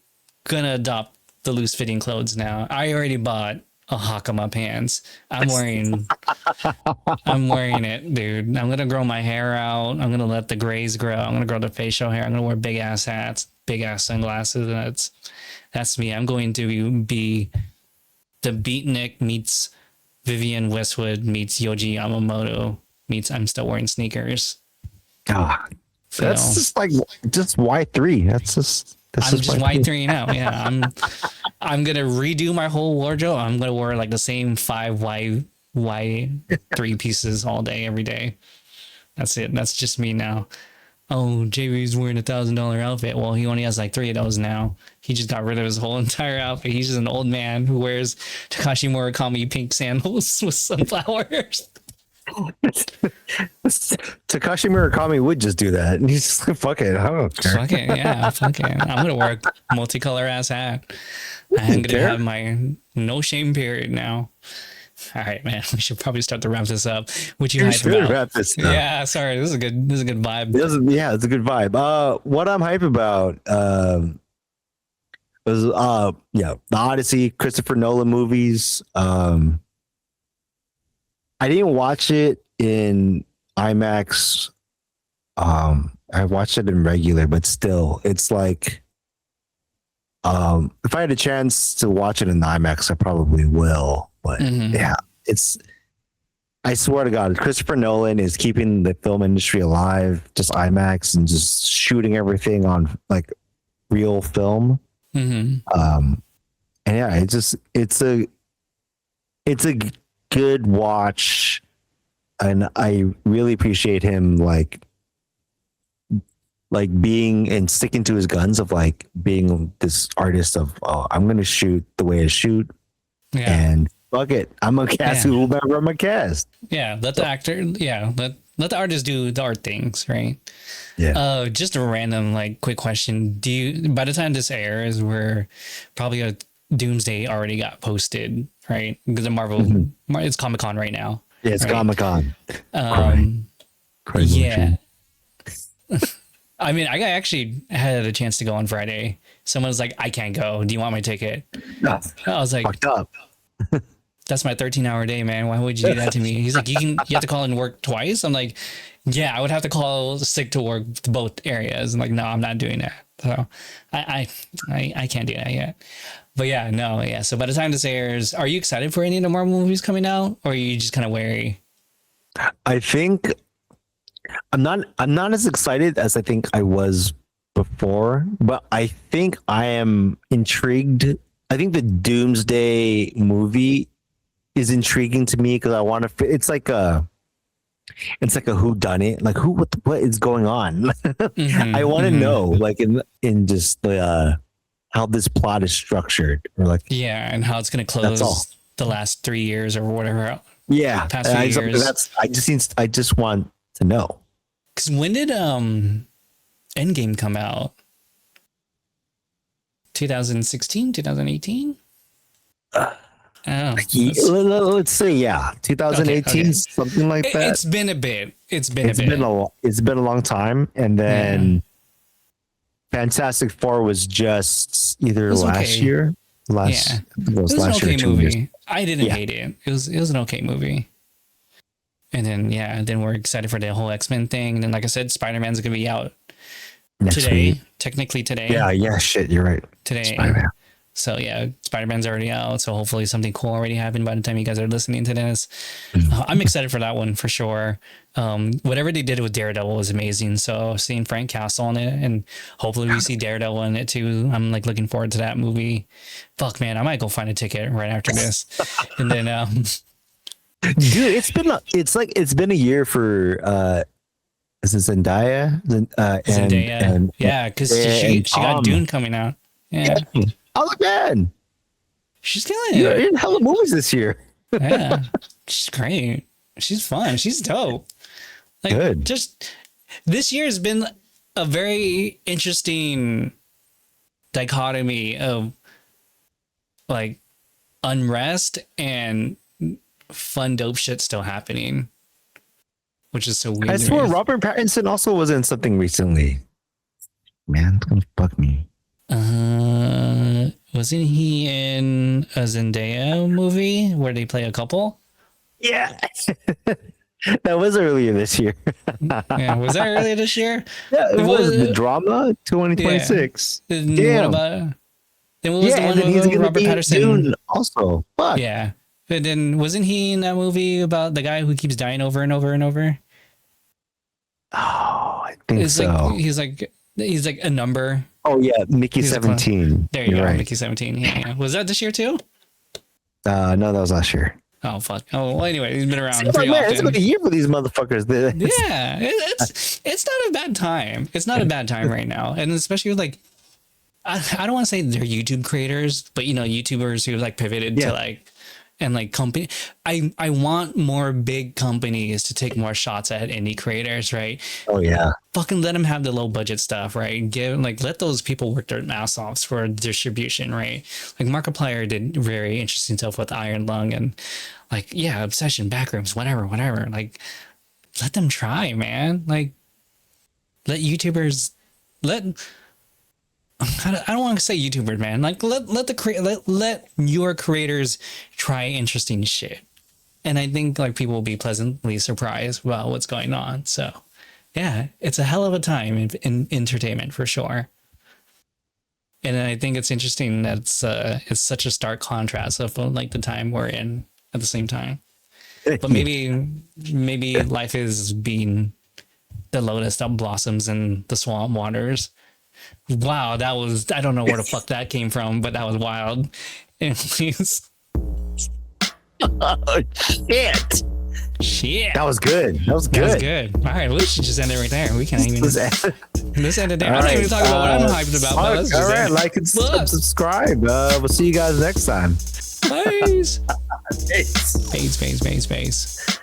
Speaker 2: going to adopt the loose fitting clothes now. I already bought a Hakama pants. I'm wearing it, dude. I'm gonna grow my hair out. I'm gonna let the grays grow. I'm gonna grow the facial hair. I'm gonna wear big ass hats, big ass sunglasses. And that's me. I'm going to be the beatnik meets Vivian Westwood meets Yoji Yamamoto meets I'm still wearing sneakers.
Speaker 1: God, that's just like just Y3. I'm
Speaker 2: just Y3 now. Yeah, I'm gonna redo my whole wardrobe. I'm gonna wear like the same 5 Y3 pieces all day, every day. That's it. That's just me now. Oh, JV's wearing $1,000 outfit. Well, he only has like 3 of those now. He just got rid of his whole entire outfit. He's just an old man who wears Takashi Murakami pink sandals with sunflowers.
Speaker 1: Takashi Murakami would just do that, and he's just like, "Fuck it, I don't care."
Speaker 2: Fuck it, yeah, fuck it. I'm gonna wear a multicolor ass hat. I'm gonna have my no shame period now. All right, man. We should probably start to wrap this up. What you hype about?
Speaker 1: Wrap this up.
Speaker 2: Yeah, sorry. This is a good vibe.
Speaker 1: It's a good vibe. What I'm hype about was the Odyssey, Christopher Nolan movies. I didn't watch it in IMAX. I watched it in regular, but still, it's like if I had a chance to watch it in IMAX, I probably will. But yeah, I swear to God, Christopher Nolan is keeping the film industry alive, just IMAX and just shooting everything on like real film. And yeah, it's a good watch, and I really appreciate him like being and sticking to his guns of like being this artist of I'm gonna shoot the way I shoot, and fuck it, I'm gonna cast whoever I'm gonna cast.
Speaker 2: Yeah, let the actor, let the artist do the art things, right?
Speaker 1: Yeah.
Speaker 2: Just a random like quick question: do you, by the time this airs, we're probably a Doomsday already got posted, right? Because the Marvel, it's Comic-Con right now.
Speaker 1: Yeah, it's
Speaker 2: right?
Speaker 1: Comic-Con.
Speaker 2: Yeah. I mean, I actually had a chance to go on Friday. Someone was like, "I can't go. Do you want my ticket?"
Speaker 1: No.
Speaker 2: I was like,
Speaker 1: "Fucked up."
Speaker 2: That's my 13-hour day, man. Why would you do that to me? He's like, you have to call in work twice. I'm like, yeah, I would have to call sick to work to both areas. I'm like, no, I'm not doing that. So I can't do that yet. But yeah, no, yeah. So by the time this airs, are you excited for any of the Marvel movies coming out, or are you just kind of wary?
Speaker 1: I think I'm not as excited as I think I was before, but I think I am intrigued. I think the Doomsday movie is intriguing to me because I want to. It's like a whodunit. Like what is going on? I want to know, like in just how this plot is structured, or like
Speaker 2: and how it's going to close the last 3 years or whatever.
Speaker 1: Yeah,
Speaker 2: past few years.
Speaker 1: I just want to know.
Speaker 2: Because when did Endgame come out? 2016, 2018?
Speaker 1: Let's say 2018, okay. Something like that.
Speaker 2: It's been a bit. It's been
Speaker 1: a long time, and then Fantastic Four was just either last year.
Speaker 2: It was an okay movie. I didn't hate it. It was an okay movie. And then we're excited for the whole X-Men thing. And then, like I said, Spider-Man's gonna be out today. Technically today.
Speaker 1: Yeah. Shit, you're right.
Speaker 2: Today.
Speaker 1: Spider-Man.
Speaker 2: So Spider-Man's already out. So hopefully something cool already happened by the time you guys are listening to this. I'm excited for that one for sure. Whatever they did with Daredevil was amazing. So seeing Frank Castle in it, and hopefully we see Daredevil in it too. I'm like looking forward to that movie. Fuck man, I might go find a ticket right after this. And then
Speaker 1: dude, it's been a year for is it Zendaya?
Speaker 2: Zendaya. Because she got Dune coming out. Yeah.
Speaker 1: Oh, look, man.
Speaker 2: She's killing it.
Speaker 1: You're in hella movies this year.
Speaker 2: Yeah. She's great. She's fun. She's dope. Like,
Speaker 1: good.
Speaker 2: Just this year has been a very interesting dichotomy of like unrest and fun dope shit still happening, which is so weird.
Speaker 1: I swear Robert Pattinson also was in something recently. Man, it's gonna fuck me.
Speaker 2: Wasn't he in a Zendaya movie where they play a couple?
Speaker 1: Yeah. That was earlier this year.
Speaker 2: Yeah, was that earlier this year?
Speaker 1: Yeah, it was the
Speaker 2: What,
Speaker 1: drama
Speaker 2: yeah.
Speaker 1: 2026.
Speaker 2: Then what
Speaker 1: Damn.
Speaker 2: about? Then what was
Speaker 1: Yeah,
Speaker 2: the one
Speaker 1: and then he's
Speaker 2: with
Speaker 1: gonna
Speaker 2: Robert
Speaker 1: be in
Speaker 2: Patterson?
Speaker 1: Dune also. Fuck.
Speaker 2: Yeah. And then wasn't he in that movie about the guy who keeps dying over and over and over?
Speaker 1: Oh, I think
Speaker 2: It's like
Speaker 1: so.
Speaker 2: he's like a number.
Speaker 1: Oh yeah, Mickey
Speaker 2: He's a
Speaker 1: 17.
Speaker 2: there you
Speaker 1: You're
Speaker 2: go,
Speaker 1: right.
Speaker 2: Mickey 17. Yeah, yeah. Was that this year too?
Speaker 1: No, that was last year.
Speaker 2: Oh fuck. Oh well, anyway, he's been
Speaker 1: See,
Speaker 2: around
Speaker 1: I'm like,
Speaker 2: pretty
Speaker 1: man, it's
Speaker 2: often.
Speaker 1: been a year for these motherfuckers.
Speaker 2: Yeah, it's not a bad time. It's not a bad time right now, and especially with like I don't want to say they're YouTube creators, but you know, YouTubers who like pivoted to like and like company. I want more big companies to take more shots at indie creators, right?
Speaker 1: Oh yeah.
Speaker 2: Fucking let them have the low budget stuff, right? Give like let those people work their ass off for distribution, right? Like Markiplier did very interesting stuff with Iron Lung and like yeah, Obsession, Backrooms, whatever. Like let them try, man. Like let YouTubers let I don't want to say YouTubers, man. Like let your creators try interesting shit, and I think like people will be pleasantly surprised about what's going on. So, yeah, it's a hell of a time in entertainment for sure. And I think it's interesting that it's such a stark contrast of like the time we're in at the same time. But maybe life is being the lotus that blossoms in the swamp waters. Wow, that was I don't know where the fuck that came from, but that was wild. Anyways,
Speaker 1: Oh shit.
Speaker 2: shit.
Speaker 1: That was good. That was good.
Speaker 2: That was good. All right, we should just end it right there. We can't even. Let's end it there.
Speaker 1: All
Speaker 2: I'm not
Speaker 1: right,
Speaker 2: even talking about what I'm hyped about. But let's just
Speaker 1: all right,
Speaker 2: end it.
Speaker 1: like and
Speaker 2: Plus.
Speaker 1: subscribe. We'll see you guys next time.
Speaker 2: Peace.
Speaker 1: Peace.
Speaker 2: Peace.